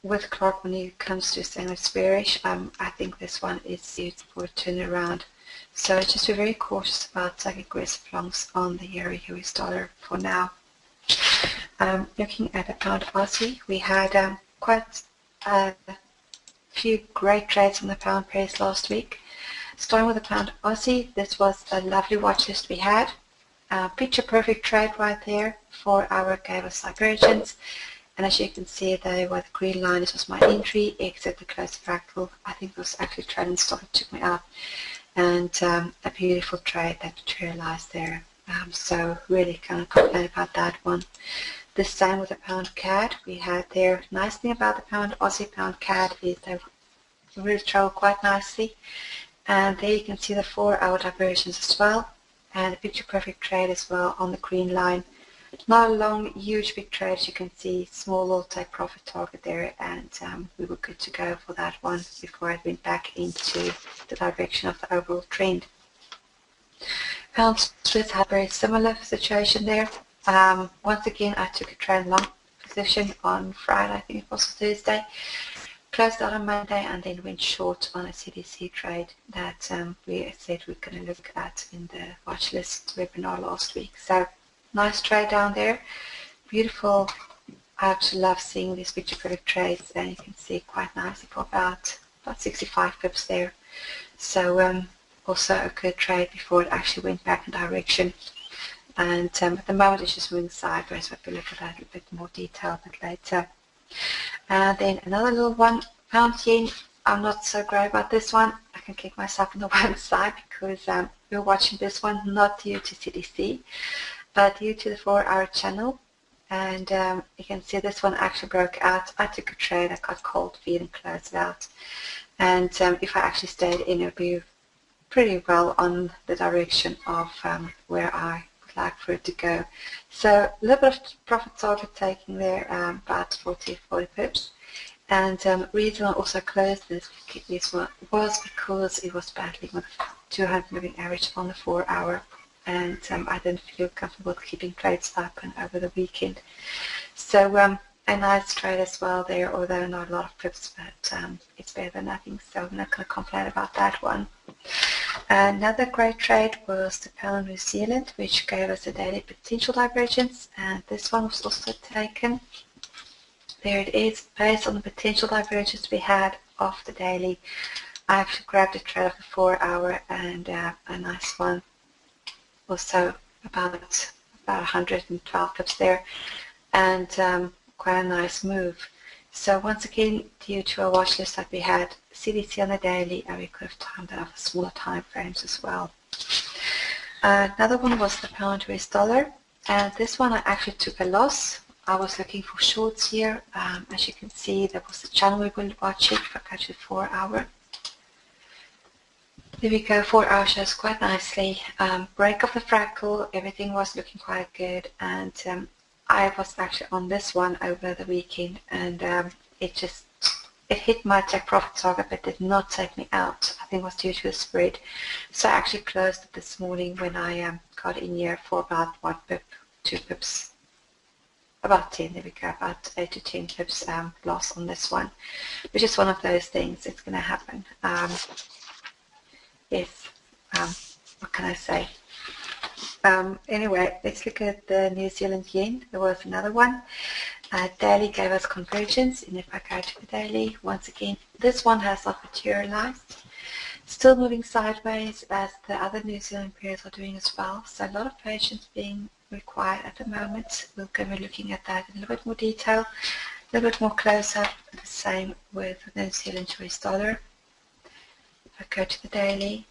with Clark, when it comes to saying it's bearish, I think this one is suited for a turnaround. So just be very cautious about taking aggressive longs on the Euro US dollar for now. Looking at the pound Aussie, we had quite a few great trades on the pound pairs last week. Starting with the pound Aussie, this was a lovely watch list we had. Picture perfect trade right there. 4 hour gave us divergence. And as you can see there, where the green line, this was my entry, exit the closed fractal. I think it was actually trading stock that took me up. And a beautiful trade that materialized there. So really can't complain about that one. The same with the pound CAD we had there. Nice thing about the pound Aussie pound CAD is they really travel quite nicely. And there you can see the 4 hour diversions as well. And a picture perfect trade as well on the green line. Not a long, huge, big trade, as you can see, small little take profit target there, and we were good to go for that one before I went back into the direction of the overall trend. Pound Swiss had a very similar situation there. Once again, I took a trade long position on Friday, I think it was Thursday, closed out on Monday, and then went short on a CDC trade that we said we're going to look at in the watch list webinar last week. So nice trade down there, beautiful. I actually love seeing these picture perfect trades, and you can see quite nicely for about 65 pips there. So also a good trade before it actually went back in direction. And at the moment it's just moving sideways, but we'll look at that in a bit more detail a bit later. And then another little one, pound yen. I'm not so great about this one. I can kick myself on the one side because we're watching this one not due to CDC, but due to the 4 hour channel. And you can see this one actually broke out. I took a trade, I got cold feet and closed it out. And if I actually stayed in, it would be pretty well on the direction of where I would like for it to go. So a little bit of profit target taking there, about 40 pips. And reason I also closed this was because it was battling with 200 moving average on the 4 hour, and I didn't feel comfortable keeping trades open over the weekend. So a nice trade as well there, although not a lot of pips, but it's better than nothing, so I'm not going to complain about that one. Another great trade was the pound New Zealand, which gave us a daily potential divergence, and this one was also taken. There it is, based on the potential divergence we had of the daily. I actually grabbed a trade of the 4 hour, and a nice one, also about 112 pips there, and quite a nice move. So once again, due to a watch list that we had CDC on the daily, and we could have timed that off smaller time frames as well. Another one was the pound US dollar, and this one I actually took a loss. I was looking for shorts here. As you can see, there was a channel we were watching for actually 4 hour. There we go, 4 hours shows quite nicely. Break of the fractal, everything was looking quite good, and I was actually on this one over the weekend, and it hit my take profit target but did not take me out. I think it was due to a spread. So I actually closed it this morning when I got in here for about 1 pip, 2 pips, about 10, there we go, about 8 to 10 pips loss on this one, which is one of those things, it's going to happen. Yes, what can I say? Anyway, let's look at the New Zealand yen. There was another one. Daily gave us convergence, and if I go to the daily, once again, this one has not materialized. Still moving sideways as the other New Zealand pairs are doing as well. So a lot of patience being required at the moment. We're going to be looking at that in a little bit more detail, a little bit more close up. The same with the New Zealand US dollar. If I go to the daily,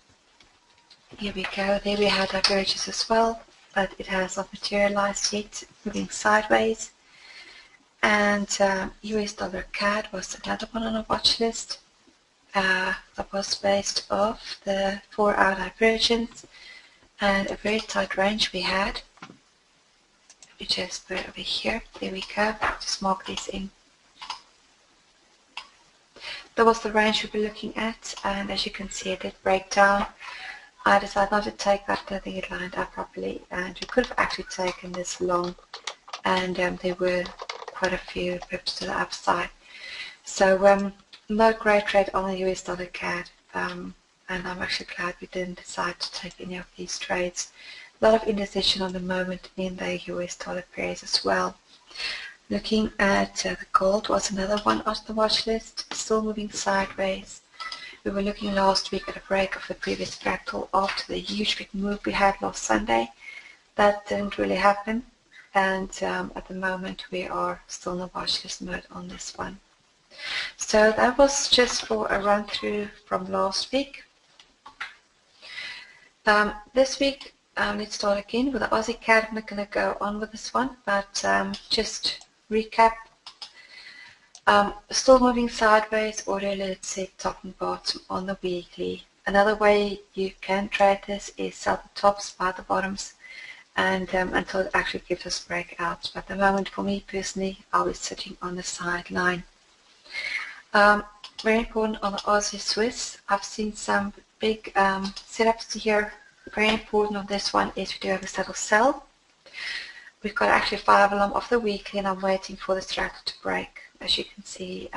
here we go. There we had divergence as well, but it has not materialized yet, moving sideways. And US dollar CAD was another one on a watch list. That was based off the 4 hour divergence and a very tight range we had. We just put it over here. There we go. Just mark this in. That was the range we were looking at, and as you can see, it did break down. I decided not to take that. I think it lined up properly, and we could have actually taken this long, and there were quite a few pips to the upside. So not great trade on the US dollar CAD, and I'm actually glad we didn't decide to take any of these trades. A lot of indecision on the moment in the US dollar pairs as well. Looking at the gold was another one on the watch list, still moving sideways. We were looking last week at a break of the previous fractal after the huge big move we had last Sunday. That didn't really happen, and at the moment we are still in the watch list mode on this one. So that was just for a run through from last week. This week, let's start again with the Aussie CAD. I'm not going to go on with this one, but just recap. Still moving sideways, order let's say top and bottom on the weekly. Another way you can trade this is sell the tops, buy the bottoms, and until it actually gives us breakouts. But at the moment, for me personally, I'll be sitting on the sideline. Very important on the Aussie Swiss. I've seen some big setups here. Very important on this one is we do have a settle sell. We've got actually 5 alarm of the weekly, and I'm waiting for the straddle to break. As you can see,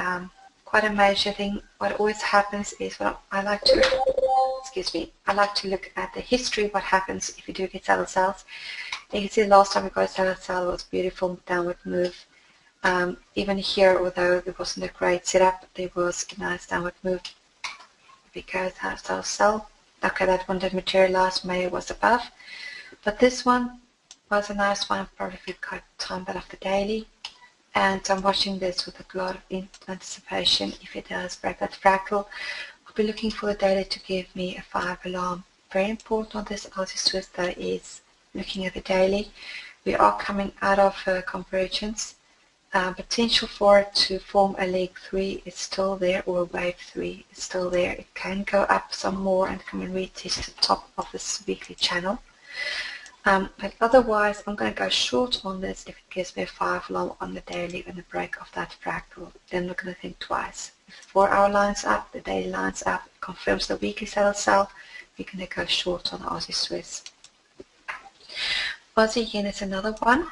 quite a major thing. What always happens is I like to look at the history, what happens if you do get saddle sells. You can see the last time we got a saddle sell was beautiful downward move. Even here, although it wasn't a great setup, there was a nice downward move because it saddle sell. Okay, that one didn't materialize, May was above. But this one was a nice one, probably we got time that of the daily. And I'm watching this with a lot of anticipation. If it does break that fractal, I'll be looking for the daily to give me a 5 alarm. Very important on this Aussie Swiss though is looking at the daily. We are coming out of convergence. Potential for it to form a leg 3 is still there, or a wave 3 is still there. It can go up some more and come and retest the top of this weekly channel. But otherwise, I'm going to go short on this if it gives me a 5 long on the daily and the break of that fractal. Then I'm not going to think twice. If the 4 hour lines up, the daily lines up, it confirms the weekly saddle sell, we're going to go short on the Aussie Swiss. Aussie yen is another one.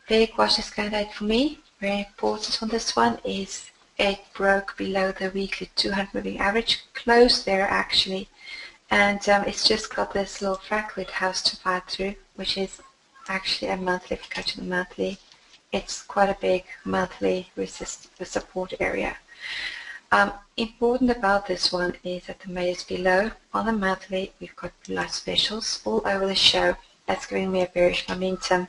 Big watch this candidate for me. Very important on this one is it broke below the weekly 200 moving average, closed there actually. And it's just got this little fractal it has to fight through, which is actually a monthly. If you go to the monthly, it's quite a big monthly support area. Important about this one is that the May is below. On the monthly, we've got blue light specials all over the show. That's giving me a bearish momentum.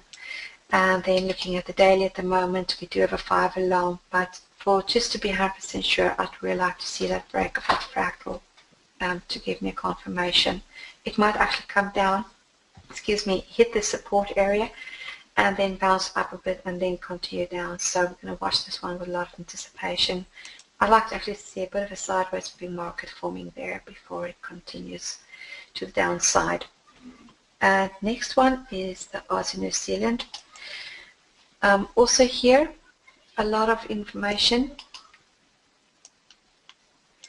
And then looking at the daily at the moment, we do have a 5 long, but for just to be 100% sure, I'd really like to see that break of that fractal. To give me a confirmation. It might actually come down, hit the support area and then bounce up a bit and then continue down. So we're going to watch this one with a lot of anticipation. I'd like to actually see a bit of a sideways moving market forming there before it continues to the downside. And next one is the Aussie New Zealand. Also here, a lot of information.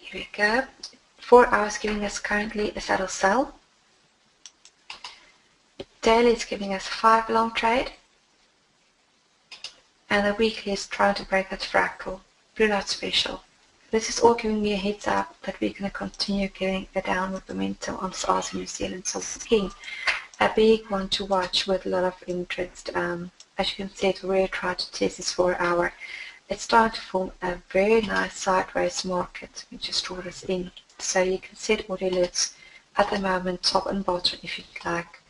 Here we go. 4 hours giving us currently a saddle sell. Daily is giving us a 5 long trade. And the weekly is trying to break that fractal. Blue light special. This is all giving me a heads up that we're going to continue getting a downward momentum on Aussie New Zealand. So again, a big one to watch with a lot of interest. As you can see, it really tried to test this 4 hour. It's starting to form a very nice sideways market. We just draw this in. So you can set audio alerts at the moment, top and bottom if you'd like,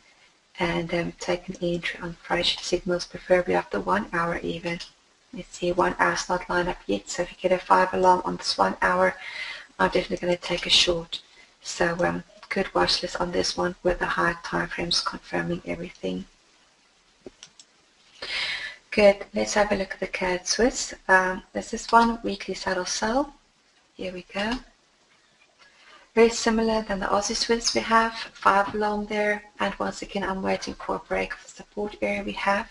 and take an entry on fresh signals, preferably after 1 hour even. Let's see, 1 hour's not lined up yet, so if you get a 5 long on this 1 hour, I'm definitely going to take a short. So good watch list on this one with the high time frames confirming everything. Good, let's have a look at the CAD Swiss. This is one weekly saddle sell. Here we go. Very similar than the Aussie Swiss we have, 5 long there, and once again I'm waiting for a break of the support area we have.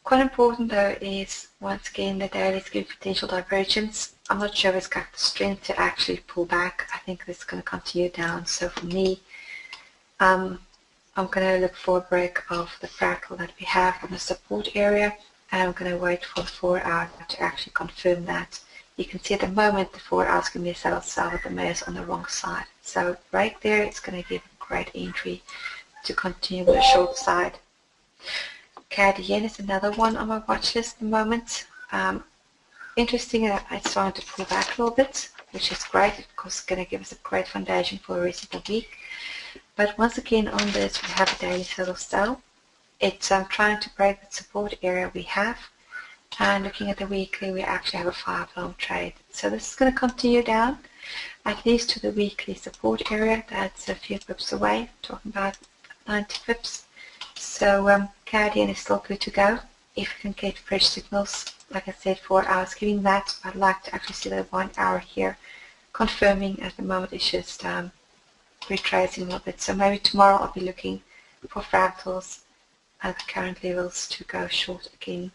Quite important though is once again the daily is giving potential divergence. I'm not sure if it's got the strength to actually pull back. I think it's going to continue down. So for me, I'm going to look for a break of the fractal that we have on the support area, and I'm going to wait for the 4 hour to actually confirm that. You can see at the moment the 4 hours can be a saddle sell, but the May is on the wrong side. So right there, it's going to give a great entry to continue with the short side. CAD yen is another one on my watch list at the moment. Interesting that it's starting to pull back a little bit, which is great because it's going to give us a great foundation for the rest of the week. But once again on this, we have a daily saddle sell. It's trying to break the support area we have. And looking at the weekly, we actually have a 5 long trade. So this is going to continue down, at least to the weekly support area. That's a few pips away, talking about 90 pips. So CAD yen is still good to go. If you can get fresh signals, like I said, 4 hours giving that. I'd like to actually see the 1 hour here confirming. At the moment it's just retracing a little bit. So maybe tomorrow I'll be looking for fractals at the current levels to go short again.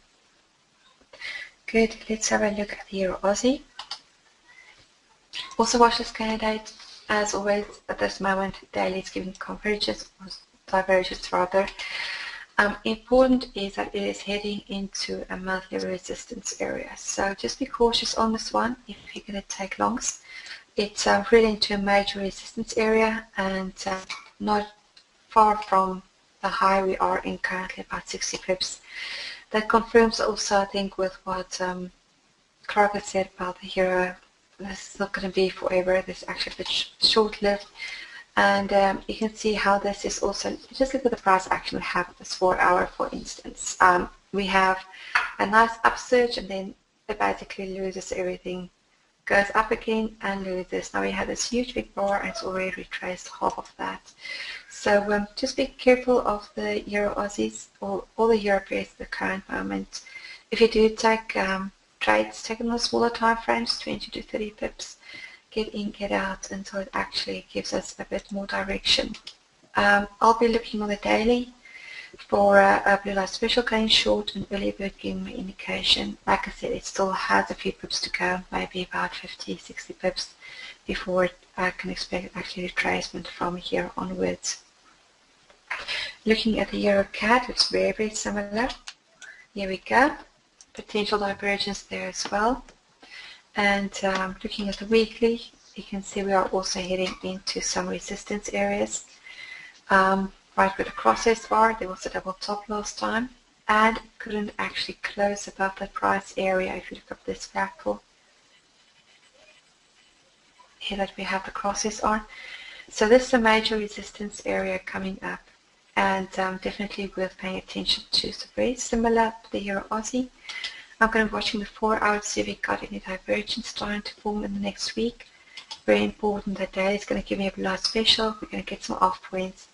Good, let's have a look at the Euro Aussie. Also watch this candidate. As always, at this moment, daily is giving convergence, or divergence rather. Important is that it is heading into a monthly resistance area. So just be cautious on this one if you're going to take longs. It's really into a major resistance area and not far from the high we are in currently, about 60 pips. That confirms also, I think, with what Clark has said about the euro. This is not going to be forever. This is actually a bit short-lived. And you can see how this is also, just look at the price action we have this 4 hour, for instance. We have a nice upsurge and then it basically loses everything. Goes up again and loses. Now we have this huge big bar and it's already retraced half of that. So just be careful of the Euro Aussies or all the Euro pairs at the current moment. If you do take trades, take them on smaller time frames, 20 to 30 pips. Get in, get out until it actually gives us a bit more direction. I'll be looking on the daily for a blue light special going short and early bird giving me indication. Like I said, it still has a few pips to go, maybe about 50, 60 pips before I can expect actually retracement from here onwards. Looking at the Euro CAD, it's very, very similar. Here we go. Potential divergence there as well. And looking at the weekly, you can see we are also heading into some resistance areas. Right where the crosses are, there was a double top last time and couldn't actually close above the price area. If you look up this fractal here that we have the crosses on. So this is a major resistance area coming up, and definitely worth paying attention to. So very similar to the Euro Aussie. I'm going to be watching the 4 hour to see if we got any divergence starting to form in the next week. Very important that day is going to give me a blue light special. We're going to get some off points.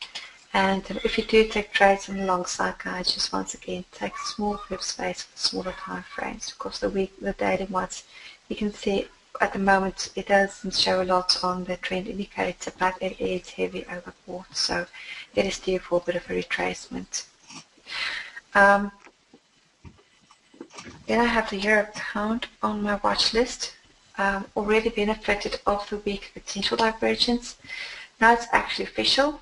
And if you do take trades on the long side, guys, just once again take small flip space for smaller time frames. Of course, the daily ones, you can see at the moment it doesn't show a lot on the trend indicator, but it is heavy overbought, so it is due for a bit of a retracement. Then I have the Euro Pound on my watch list. Already benefited of the weak potential divergence. Now it's actually official.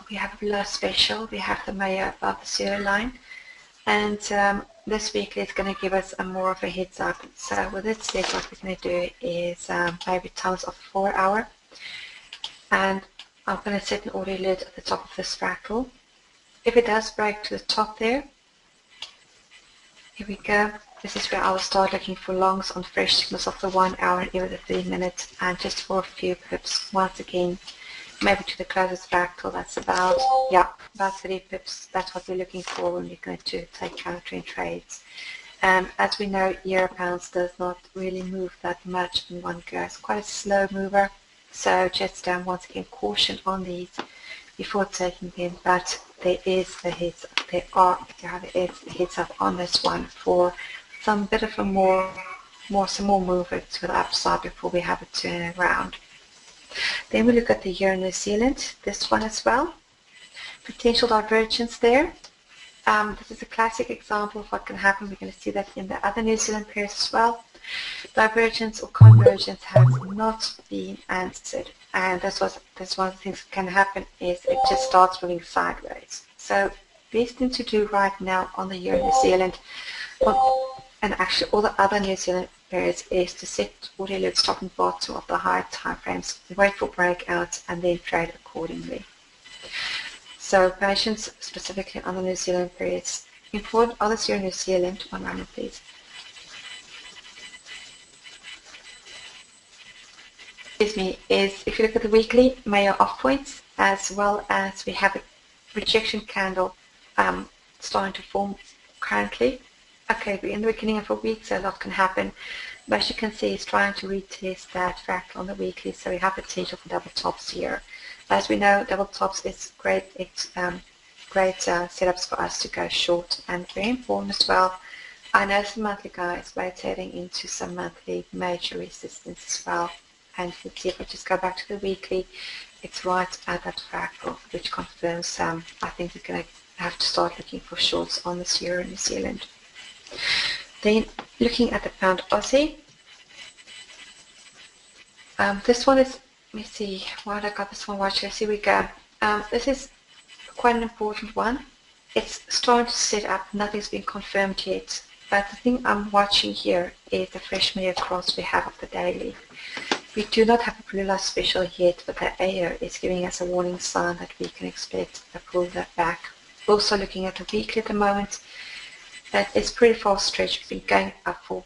We have a blue light special, we have the Mayo above the 0 line, and this weekly is going to give us a more of a heads up. So with it said, what we're going to do is maybe times of 4 hour, and I'm going to set an order lid at the top of this fractal. If it does break to the top there, here we go. This is where I will start looking for longs on fresh signals of the 1 hour and even the 3 minutes, and just for a few pips once again. Maybe to the closest fractal, that's about 3 pips. That's what we're looking for when we're going to take counter trend trades. As we know, Euro Pounds does not really move that much in one go. It's quite a slow mover, so just once again caution on these before taking them. But there is the heads up. There is the heads up on this one for some bit of a more movement to the upside before we have a turn around. Then we look at the Euro New Zealand, this one as well. Potential divergence there. This is a classic example of what can happen. We're going to see that in the other New Zealand pairs as well. Divergence or convergence has not been answered, and that's one of the things that can happen is it just starts moving sideways. So best thing to do right now on the Euro New Zealand, and actually all the other New Zealand pairs, is to set order lids top and bottom of the higher time frames, wait for breakouts, and then trade accordingly. So patience specifically on the New Zealand periods. Important on this Euro New Zealand, one moment please. Excuse me, is if you look at the weekly Mayo off points, as well as we have a rejection candle starting to form currently. Okay, we're in the beginning of a week, so a lot can happen. But as you can see, it's trying to retest that fractal on the weekly, so we have potential for double tops here. As we know, double tops is great setups for us to go short, and very important as well. I know some monthly guys rotating into some monthly major resistance as well. And you can see if I just go back to the weekly, it's right at that fractal, which confirms I think we're going to have to start looking for shorts on this Euro New Zealand. Then looking at the Pound Aussie, this one is, let me see, why I got this one watched. Here we go. This is quite an important one. It's starting to set up, nothing's been confirmed yet, but the thing I'm watching here is the fresh Mayo cross we have of the daily. We do not have a blue light special yet, but the AO is giving us a warning sign that we can expect a pull that back. Also looking at the weekly at the moment, that is pretty far stretch. We've been going up for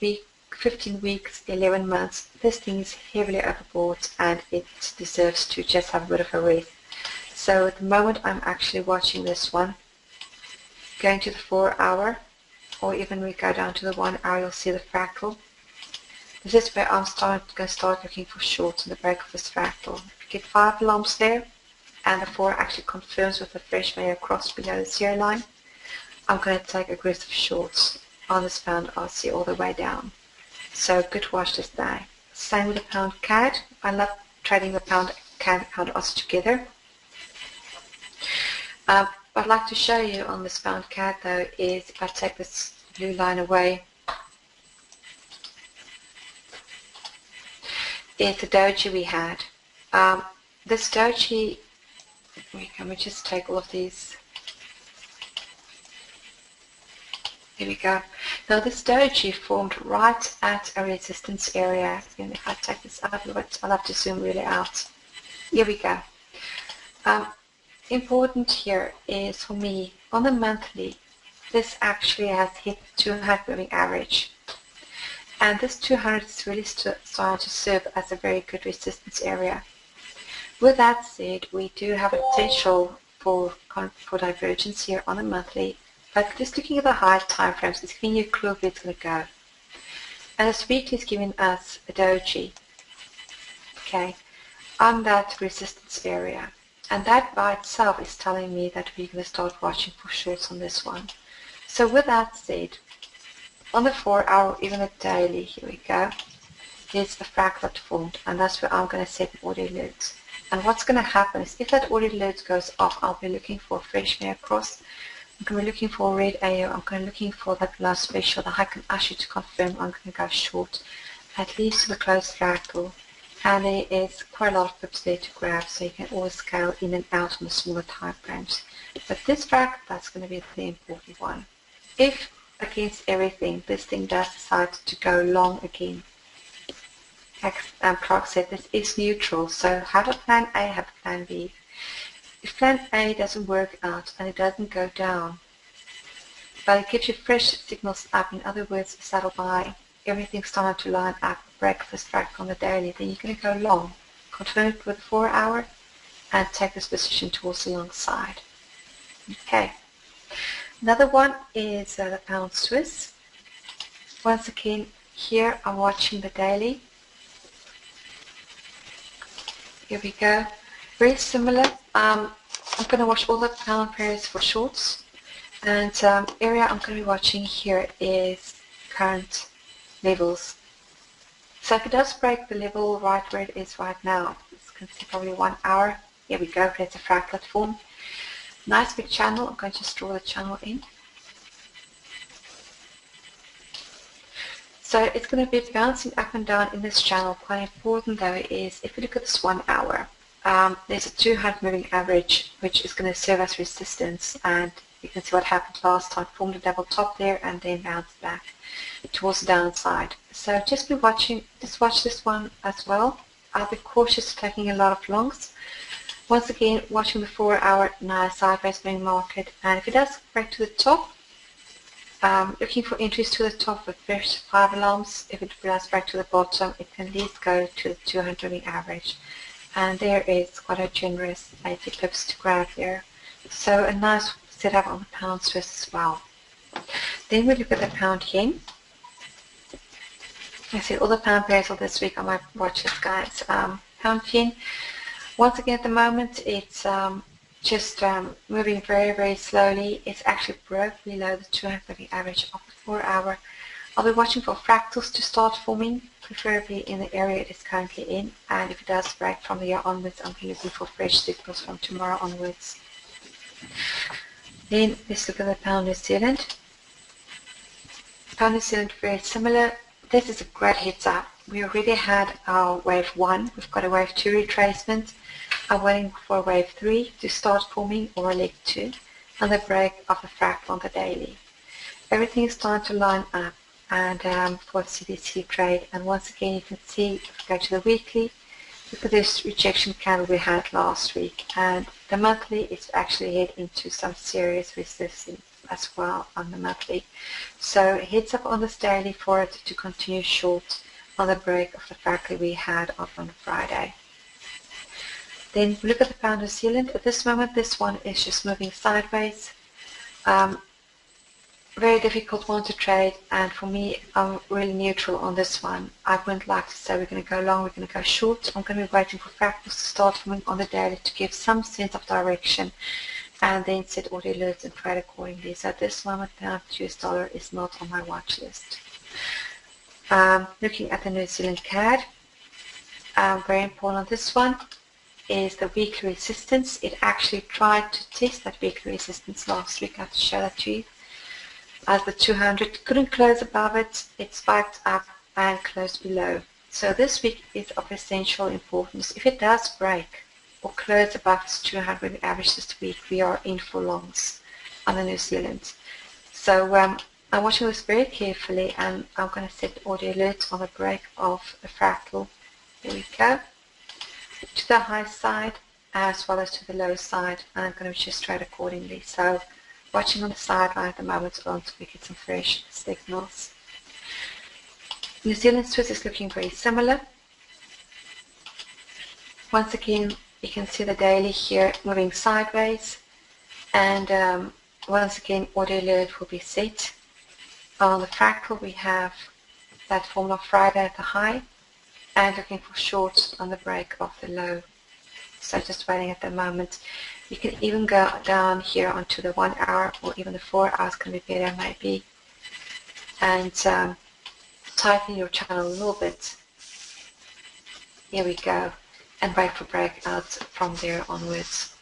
15 weeks, 11 months. This thing is heavily overbought and it deserves to just have a bit of a rest. So at the moment I'm actually watching this one. Going to the 4 hour, or even we go down to the 1 hour, you'll see the fractal. This is where I'm going to start looking for shorts on the break of this fractal. If you get 5 lumps there, and the 4 actually confirms with the fresh Mayo cross below the 0 line, I'm going to take aggressive shorts on this Pound Aussie all the way down. So good watch this day. Same with the Pound CAD. I love trading the Pound CAD and Pound Aussie together. What I'd like to show you on this pound CAD though is if I take this blue line away, is the doji we had. This doji, can we just take all of these? Here we go. Now this doji formed right at a resistance area. And if I take this out of it, I'll have to zoom really out. Here we go. Important here is for me, on the monthly, this actually has hit 200 moving average. And this 200 is really starting to serve as a very good resistance area. With that said, we do have a potential for divergence here on the monthly, but just looking at the higher time frames, it's giving you a clue where it's going to go. And this weekly is giving us a doji, okay, on that resistance area. And that by itself is telling me that we're going to start watching for shorts on this one. So with that said, on the 4-hour, even the daily, here we go, here's a fractal that formed, and that's where I'm going to set order alerts. And what's going to happen is if that order alert goes off, I'll be looking for a fresh mirror cross. I'm going to be looking for a red AO. I'm going to be looking for that last special that I can ask you to confirm I'm going to go short, at least to the closed fractal. And there is quite a lot of pips there to grab, so you can always scale in and out on the smaller time frames. But this fractal, that's going to be the important one. If, against everything, this thing does decide to go long again, Clark said this is neutral, so have a plan A, have a plan B. If plan A doesn't work out and it doesn't go down, but it gives you fresh signals up, in other words, a saddle buy, everything's starting to line up, break this fractal on the daily, then you're going to go long. Confirm it with 4-hour and take this position towards the long side. Okay. Another one is the pound Swiss. Once again, here I'm watching the daily. Here we go. Very similar. I'm going to watch all the pound pairs for shorts. And area I'm going to be watching here is current levels. So if it does break the level right where it is right now, you can see probably 1 hour. Here we go. There's a fractal platform. Nice big channel. I'm going to just draw the channel in. So it's going to be bouncing up and down in this channel. Quite important though is if you look at this 1 hour, there's a 200 moving average which is going to serve as resistance, and you can see what happened last time. Formed a double top there and then bounced back towards the downside. So just be watching, just watch this one as well. I'll be cautious taking a lot of longs. Once again, watching the 4 hour nice sideways moving market, and if it does break to the top, looking for entries to the top with fresh 5 alarms. If it does break to the bottom, it can at least go to the 200 moving average, and there is quite a generous 80 pips to grab there. So a nice setup on the pound Swiss as well. Then we look at the pound yen. I see all the pound pairs of this week on my watch list, guys. Pound yen. Once again, at the moment, it's just moving very, very slowly. It's actually broke below the 200 moving average of the 4 hour. I'll be watching for fractals to start forming, preferably in the area it is currently in. And if it does break from here onwards, I'm looking for fresh signals from tomorrow onwards. Then let's look at the pound New Zealand. Pound New Zealand, very similar. This is a great heads up. We already had our wave 1. We've got a wave 2 retracement. I'm waiting for a wave 3 to start forming, or a leg 2, and the break of the fractal on the daily. Everything is starting to line up, and for CDC trade. And once again, you can see, if we go to the weekly, look at this rejection candle we had last week, and the monthly is actually heading into some serious resistance as well on the monthly. So heads up on this daily for it to continue short on the break of the fractal we had on Friday. Then we look at the pound New Zealand. At this moment, this one is just moving sideways. Very difficult one to trade, and for me, I'm really neutral on this one. I wouldn't like to say we're going to go long, we're going to go short. I'm going to be waiting for fractals to start forming on the daily to give some sense of direction, and then set order alerts and trade accordingly. So at this moment, pound US dollar is not on my watch list. Looking at the New Zealand CAD, very important on this one. is the weekly resistance. It actually tried to test that weekly resistance last week. I have to show that to you. As the 200 couldn't close above it, it spiked up and closed below. So this week is of essential importance. If it does break or close above this 200 average this week, we are in for longs on the New Zealand. So I'm watching this very carefully, and I'm going to set the audio alert on the break of the fractal. Here we go. To the high side as well as to the low side, and I'm going to adjust trade accordingly. So watching on the sideline at the moment until we get some fresh signals. New Zealand Swiss is looking very similar. Once again, you can see the daily here moving sideways, and once again, audio alert will be set. On the fractal, we have that form of Friday at the high, and looking for shorts on the break of the low. So just waiting at the moment. You can even go down here onto the 1 hour, or even the 4 hours can be better maybe, and tighten your channel a little bit. Here we go, and wait for breakouts from there onwards.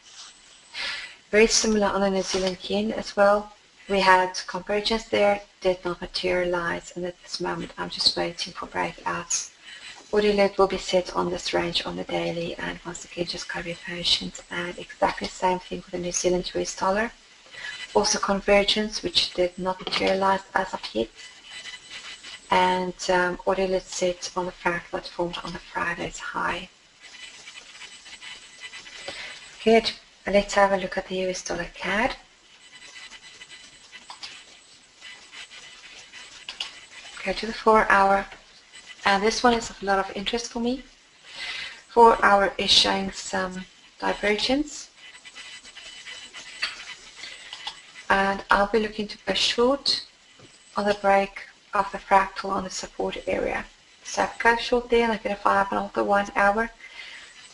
Very similar on the New Zealand yen as well. We had convergence there, did not materialize, and at this moment I'm just waiting for breakouts. Audio alert will be set on this range on the daily, and once again just gotta be patient. And exactly the same thing with the New Zealand US dollar. Also convergence, which did not materialize as of yet. And audio alert set on the fractal that formed on the Friday's high. Good. Let's have a look at the US dollar CAD. Go to the 4 hour. And this one is of a lot of interest for me. 4 hour is showing some divergence. And I'll be looking to go short on the break of the fractal on the support area. So I go short there and I get a 5 and off the 1 hour.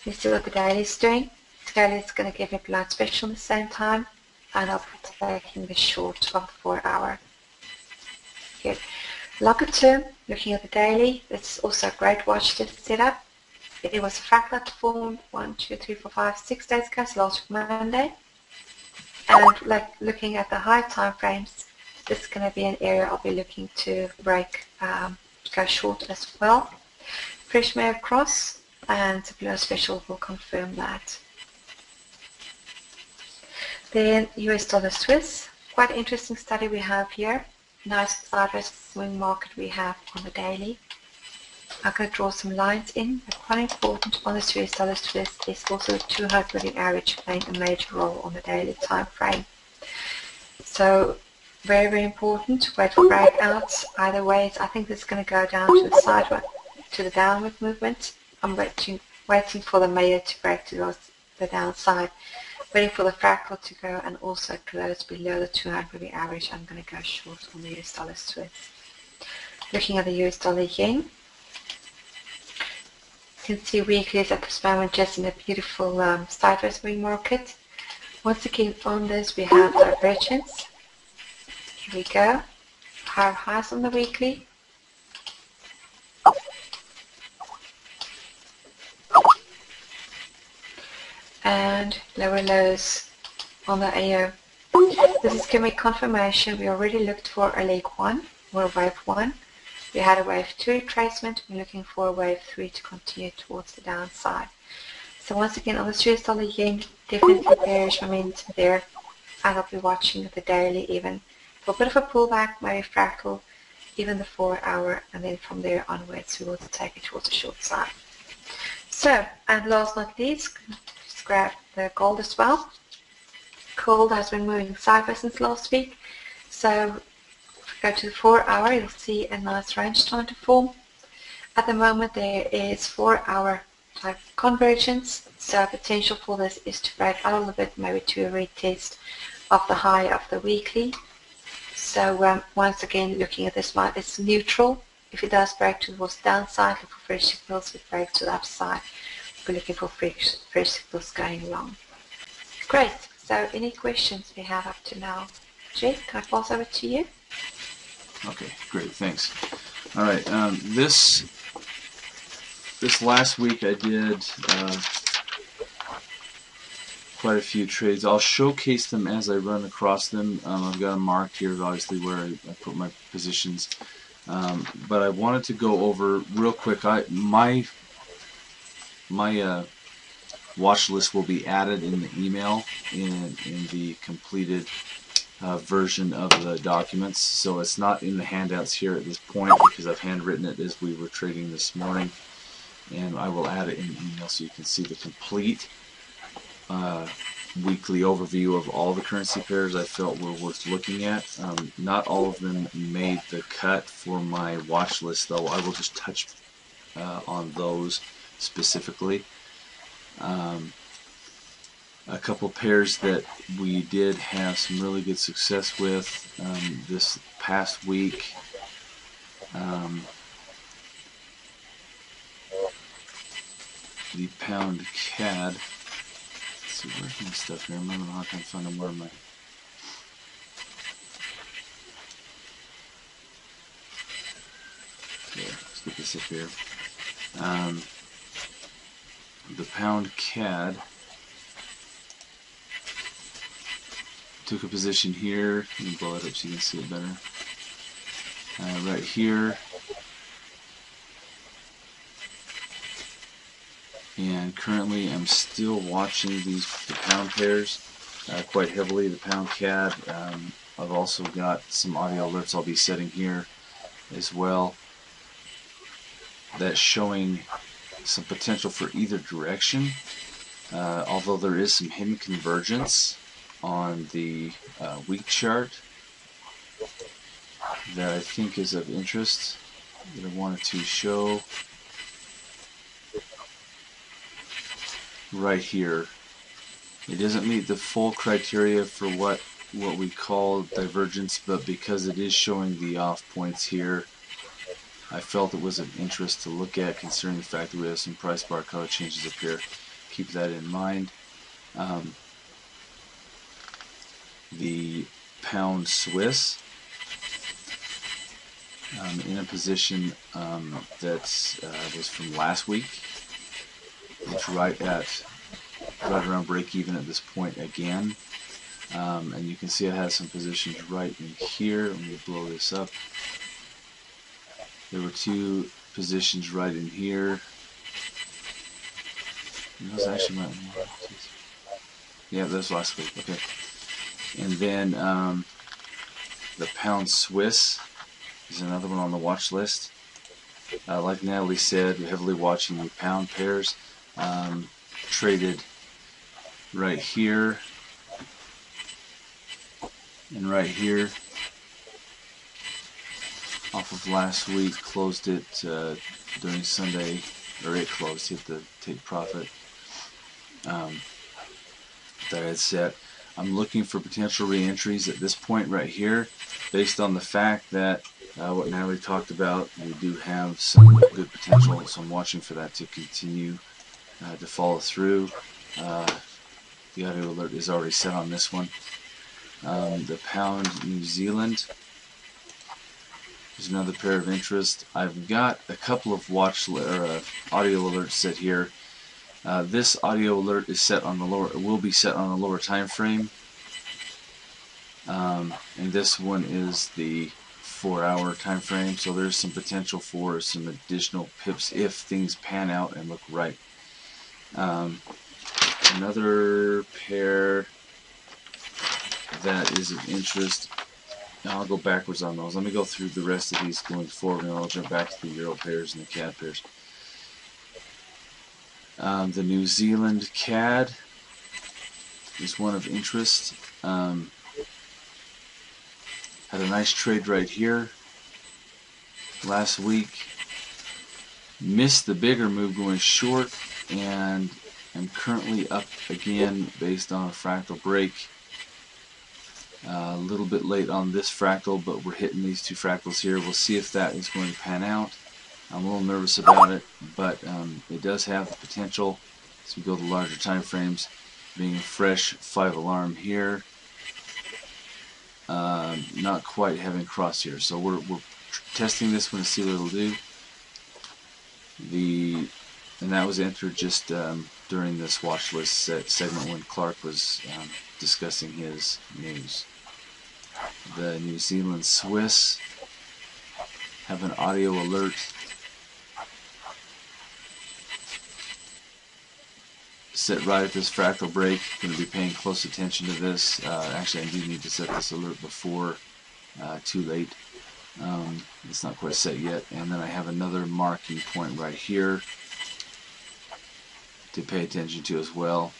Let's see what the daily is doing. The daily is going to give me blood special at the same time. And I'll be taking the short of the 4 hour. Good. Longer term, looking at the daily, this is also a great watch list setup. It was a fractal that formed 1, 2, 3, 4, 5, 6 days ago, so last week Monday. And like looking at the high time frames, this is going to be an area I'll be looking to break, go short as well. Fresh move across, and the below special will confirm that. Then US dollar Swiss, quite interesting study we have here. Nice sideways swing market we have on the daily. I'm going to draw some lines in, but quite important on the US dollar Swiss is also the 200 moving average playing a major role on the daily time frame. So very, very important. Wait for breakouts. Either way, I think this is going to go down to the sideways, to the downward movement. I'm waiting for the major to break to the downside. Waiting for the fractal to go and also close below the 200 moving average. I'm going to go short on the US dollar Swiss. Looking at the US dollar yen, you can see weekly is at this moment just in a beautiful sideways moving market. Once again on this we have divergence. Here we go. Higher highs on the weekly. And lower lows on the AO. This is giving me confirmation. We already looked for a leg 1 or a wave 1. We had a wave 2 retracement. We're looking for a wave 3 to continue towards the downside. So once again on the US dollar yen, definitely bearish momentum there. And I'll be watching the daily even for a bit of a pullback, maybe fractal, even the 4 hour, and then from there onwards we will take it towards the short side. So, and last but not least, grab the gold as well. Gold has been moving sideways since last week. So if we go to the 4 hour, you'll see a nice range starting to form. At the moment there is 4 hour type convergence. So potential for this is to break out a little bit, maybe to a retest of the high of the weekly. So once again looking at this one, it's neutral. If it does break towards the downside, look for fresh signals. If it breaks to the upside, we're looking for fresh signals going along. Great. So any questions we have up to now? Jake, can I pass over to you? Okay, great, thanks. All right, this last week I did quite a few trades. I'll showcase them as I run across them. I've got them marked here, obviously, where I put my positions. But I wanted to go over real quick. My watch list will be added in the email in the completed version of the documents. So it's not in the handouts here at this point because I've handwritten it as we were trading this morning. And I will add it in the email so you can see the complete weekly overview of all the currency pairs I felt were worth looking at. Not all of them made the cut for my watch list, though. I will just touch on those specifically. A couple pairs that we did have some really good success with this past week. The pound CAD. Let's see, where's my stuff here? I'm having a hard time finding where my. Okay, let's get this up here. The pound CAD. Took a position here. Let me blow it up so you can see it better. Right here. And currently I'm still watching the pound pairs quite heavily. The pound CAD. I've also got some audio alerts I'll be setting here as well. That's showing some potential for either direction. Although there is some hidden convergence on the week chart that I think is of interest that I wanted to show right here. It doesn't meet the full criteria for what we call divergence, but because it is showing the off points here, I felt it was of interest to look at, considering the fact that we have some price bar color changes up here. Keep that in mind. The pound Swiss in a position that was from last week. It's right around break even at this point again, and you can see it has some positions right in here. Let me blow this up. There were two positions right in here. Those actually might. Yeah, that was last week. Okay. And then the pound Swiss is another one on the watch list. Like Natalie said, we're heavily watching the pound pairs. Traded right here and right here off of last week. Closed it during Sunday, or it closed, hit the take profit that I had set. I'm looking for potential re-entries at this point right here, based on the fact that what Natalie talked about, we do have some good potential, so I'm watching for that to continue to follow through. The audio alert is already set on this one. The pound New Zealand is another pair of interest. I've got a couple of audio alerts set here. This audio alert is set on the lower. It will be set on the lower time frame, and this one is the 4-hour time frame. So there's some potential for some additional pips if things pan out and look right. Another pair that is of interest. Now I'll go backwards on those. Let me go through the rest of these going forward, and I'll jump back to the Euro pairs and the CAD pairs. The New Zealand CAD is one of interest. Had a nice trade right here last week. Missed the bigger move going short, and I'm currently up again based on a fractal break. A little bit late on this fractal, but we're hitting these two fractals here. We'll see if that is going to pan out. I'm a little nervous about it, but it does have the potential, as we go to larger time frames, being a fresh 5 alarm here. Not quite having crossed here, so we're testing this one to see what it'll do. And that was entered just during this watch list segment when Clark was discussing his news. The New Zealand Swiss have an audio alert set right at this fractal break. Going to be paying close attention to this. Actually, I do need to set this alert before too late. It's not quite set yet. And then I have another marking point right here to pay attention to as well,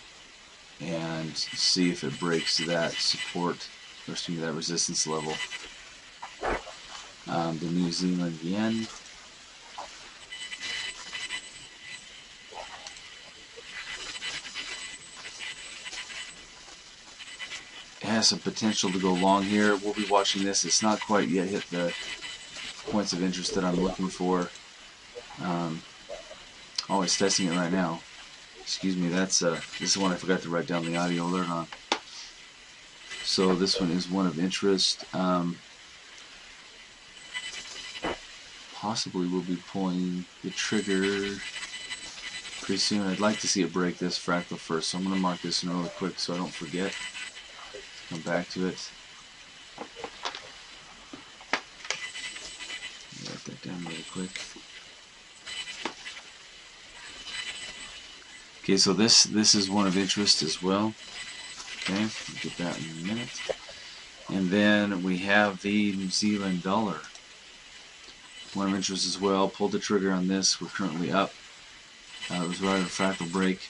and see if it breaks that support, or excuse me, that resistance level. The New Zealand yen. It has some potential to go long here. We'll be watching this. It's not quite yet hit the points of interest that I'm looking for. Oh, it's testing it right now. Excuse me, that's this is one I forgot to write down the audio alert on. So this one is one of interest. Possibly we'll be pulling the trigger pretty soon. I'd like to see it break this fractal first, so I'm going to mark this in really quick so I don't forget. Come back to it. Write that down really quick. Okay, so this is one of interest as well. Okay, we'll get that in a minute. And then we have the New Zealand dollar. One of interest as well. Pulled the trigger on this. We're currently up. It was right at a fractal break.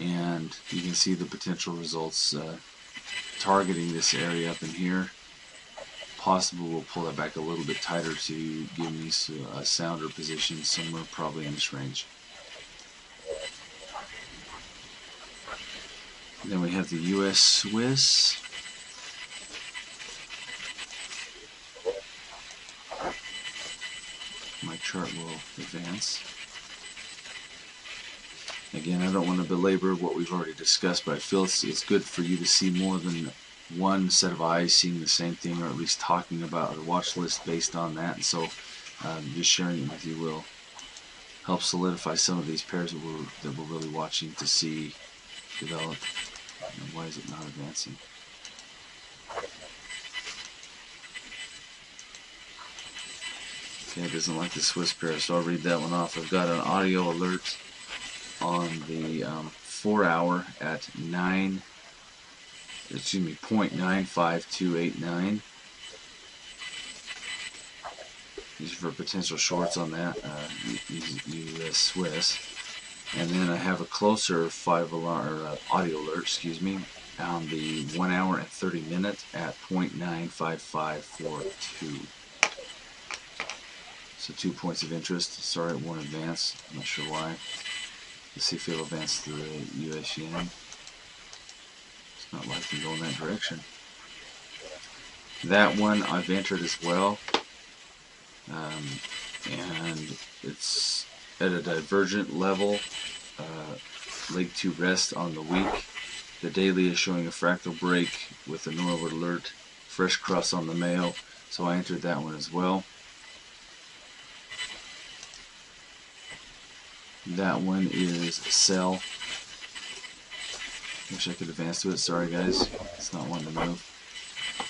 And you can see the potential results targeting this area up in here. Possibly we'll pull that back a little bit tighter to give me a sounder position somewhere probably in this range. Then we have the US Swiss. My chart will advance. Again, I don't want to belabor what we've already discussed, but I feel it's good for you to see more than one set of eyes seeing the same thing, or at least talking about a watch list based on that. And so just sharing it with you will help solidify some of these pairs that we're really watching to see develop. And why is it not advancing? Okay, it doesn't like the Swiss pair, so I'll read that one off. I've got an audio alert on the 4 hour at 0.95289. These are for potential shorts on that US Swiss. And then I have a closer audio alert, excuse me, on the 1 hour and 30 minute at 0.95542. So 2 points of interest. Sorry, it won't advance. I'm not sure why. Let's see if it'll advance to the US yen. It's not liking to go in that direction. That one I've entered as well. And it's at a divergent level. Leg 2 rest on the week. The daily is showing a fractal break with a Norwood alert. Fresh cross on the Mayo. So I entered that one as well. That one is sell. Wish I could advance to it. Sorry guys, it's not wanting to move.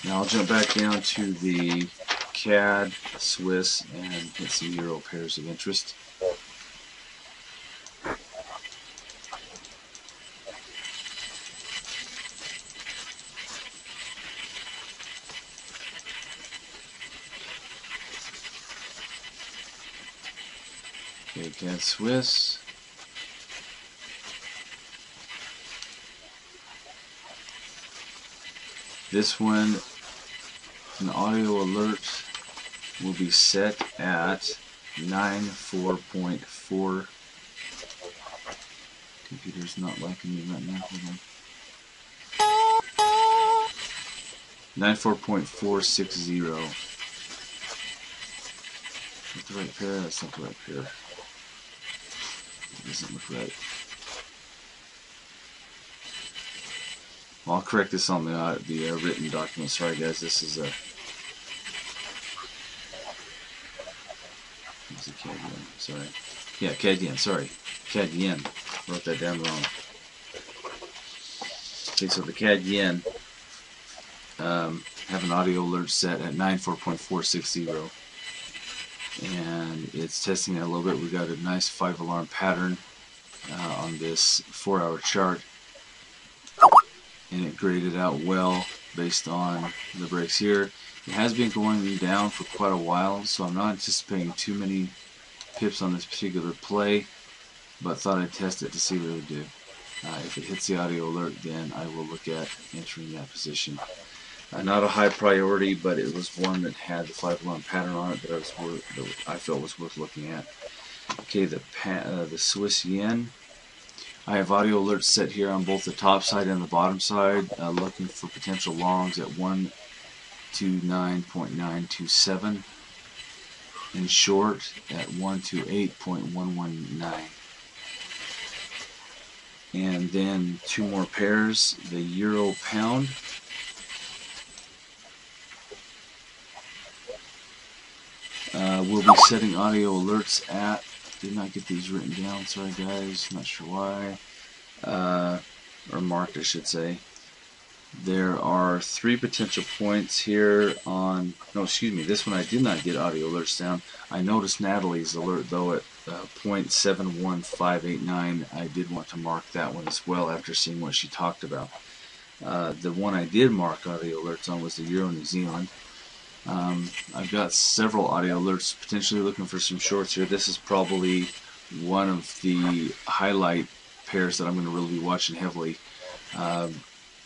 Now I'll jump back down to the CAD, Swiss, and hit some Euro pairs of interest. Okay, CAD, Swiss. This one, an audio alert will be set at 94.4. Computer's not liking me right now. Hold on. 94.460. Is that the right pair? That's not the right pair. It doesn't look right. Well, I'll correct this on the written document. Sorry guys, this is a... What's the CAD yen? Sorry. Yeah, CAD yen, sorry. CAD yen. Wrote that down wrong. Okay, so the CAD yen have an audio alert set at 94.460, and it's testing it a little bit. We got a nice 5-alarm pattern on this 4-hour chart, and it graded out well based on the breaks here. It has been going down for quite a while, so I'm not anticipating too many pips on this particular play, but thought I'd test it to see what it would do. If it hits the audio alert, then I will look at entering that position. Not a high priority, but it was one that had the 5-alarm pattern on it that I felt was worth looking at. Okay, the Swiss yen. I have audio alerts set here on both the top side and the bottom side, looking for potential longs at 129.927, and short at 128.119. And then two more pairs, the euro pound. We'll be setting audio alerts at, did not get these written down, sorry guys, not sure why, or marked I should say. There are 3 potential points here on, no excuse me, this one I did not get audio alerts down. I noticed Natalie's alert though at 0.71589. I did want to mark that one as well after seeing what she talked about. The one I did mark audio alerts on was the Euro New Zealand. I've got several audio alerts potentially looking for some shorts here. This is probably one of the highlight pairs that I'm going to really be watching heavily.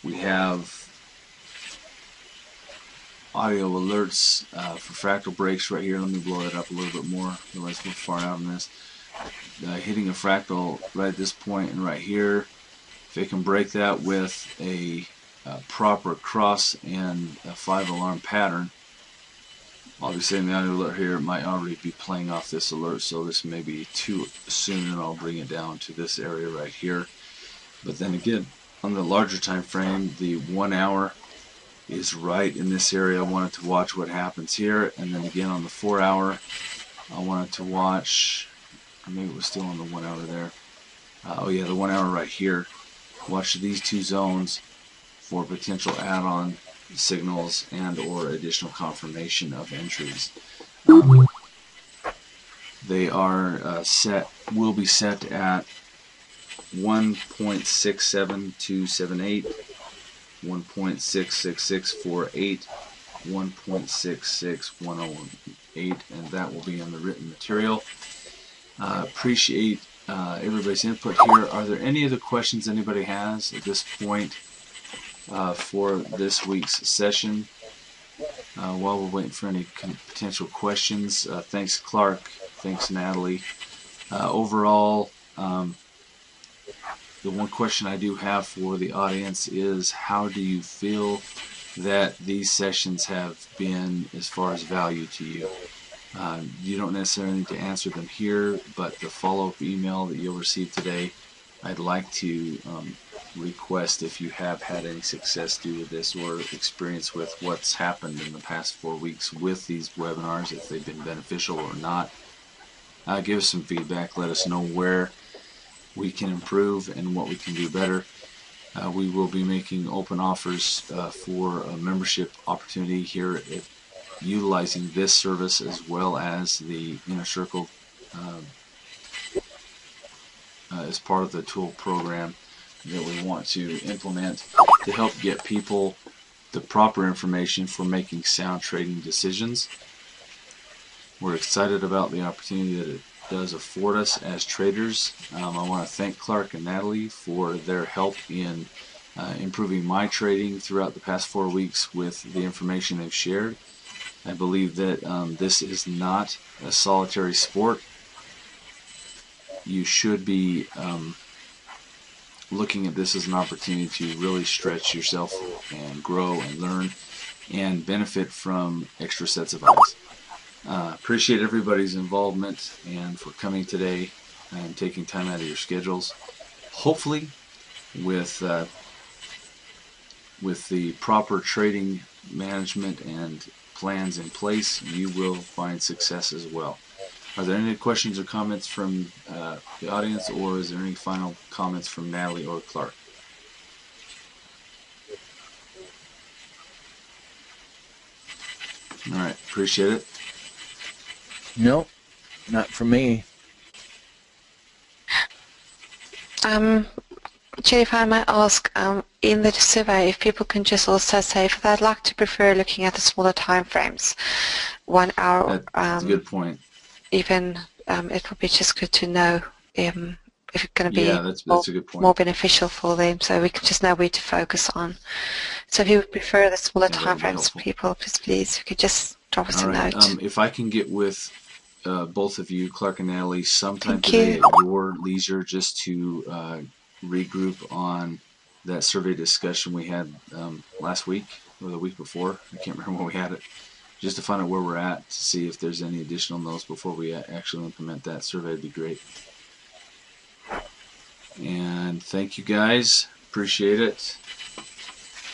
We have audio alerts for fractal breaks right here. Let me blow it up a little bit more, otherwise we're far out on this. Hitting a fractal right at this point and right here. If it can break that with a proper cross and a 5-alarm pattern, obviously in the audio alert here it might already be playing off this alert, so this may be too soon and I'll bring it down to this area right here. But then again, on the larger time frame, the 1 hour is right in this area. I wanted to watch what happens here, and then again on the 4 hour I wanted to watch, or maybe it was still on the 1 hour there, oh yeah, the 1 hour right here. Watch these two zones for potential add-on signals and or additional confirmation of entries. They are will be set at 1.67278, 1.66648, 1.66108, and that will be in the written material. Appreciate everybody's input here. Are there any other questions anybody has at this point for this week's session? While we're waiting for any potential questions, thanks Clark, thanks Natalie. Overall, the one question I do have for the audience is, how do you feel that these sessions have been as far as value to you? You don't necessarily need to answer them here, but the follow-up email that you'll receive today, I'd like to request if you have had any success due to this or experience with what's happened in the past 4 weeks with these webinars, if they've been beneficial or not. Give us some feedback, let us know where we can improve and what we can do better. We will be making open offers for a membership opportunity here, utilizing this service as well as the Inner Circle as part of the tool program that we want to implement to help get people the proper information for making sound trading decisions. We're excited about the opportunity that it does afford us as traders. I want to thank Clark and Natalie for their help in improving my trading throughout the past 4 weeks with the information they've shared. I believe that this is not a solitary sport. You should be looking at this as an opportunity to really stretch yourself and grow and learn and benefit from extra sets of eyes. Appreciate everybody's involvement and for coming today and taking time out of your schedules. Hopefully with the proper trading management and plans in place, you will find success as well. Are there any questions or comments from the audience, or is there any final comments from Natalie or Clark? All right, appreciate it. No, not for me. Jay, if I might ask, in the survey, if people can just also say if they'd like to prefer looking at the smaller time frames, 1 hour, That's a good point. even it would be just good to know if it's going to be that's a good point. more beneficial for them, so we can just know where to focus on. So if you would prefer the smaller time frames, people, please, you could just drop us a note. If I can get with both of you, Clark and Natalie, sometime today at your leisure, just to regroup on that survey discussion we had last week or the week before. I can't remember when we had it. Just to find out where we're at, to see if there's any additional notes before we actually implement that survey would be great. And thank you guys. Appreciate it.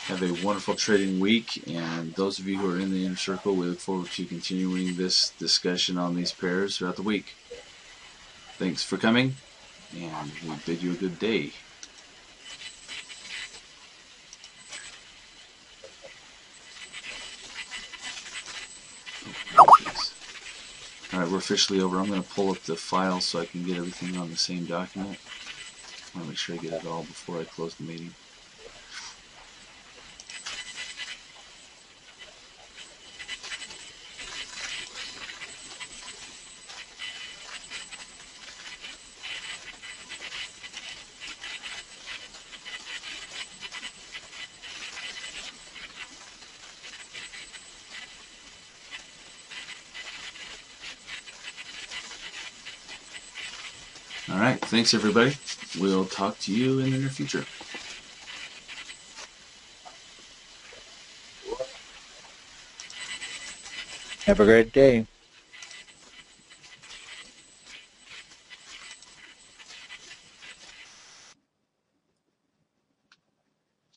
Have a wonderful trading week, and those of you who are in the inner circle, we look forward to continuing this discussion on these pairs throughout the week. Thanks for coming, and we bid you a good day. All right, we're officially over. I'm going to pull up the file so I can get everything on the same document. I want to make sure I get it all before I close the meeting. All right, thanks everybody. We'll talk to you in the near future. Have a great day.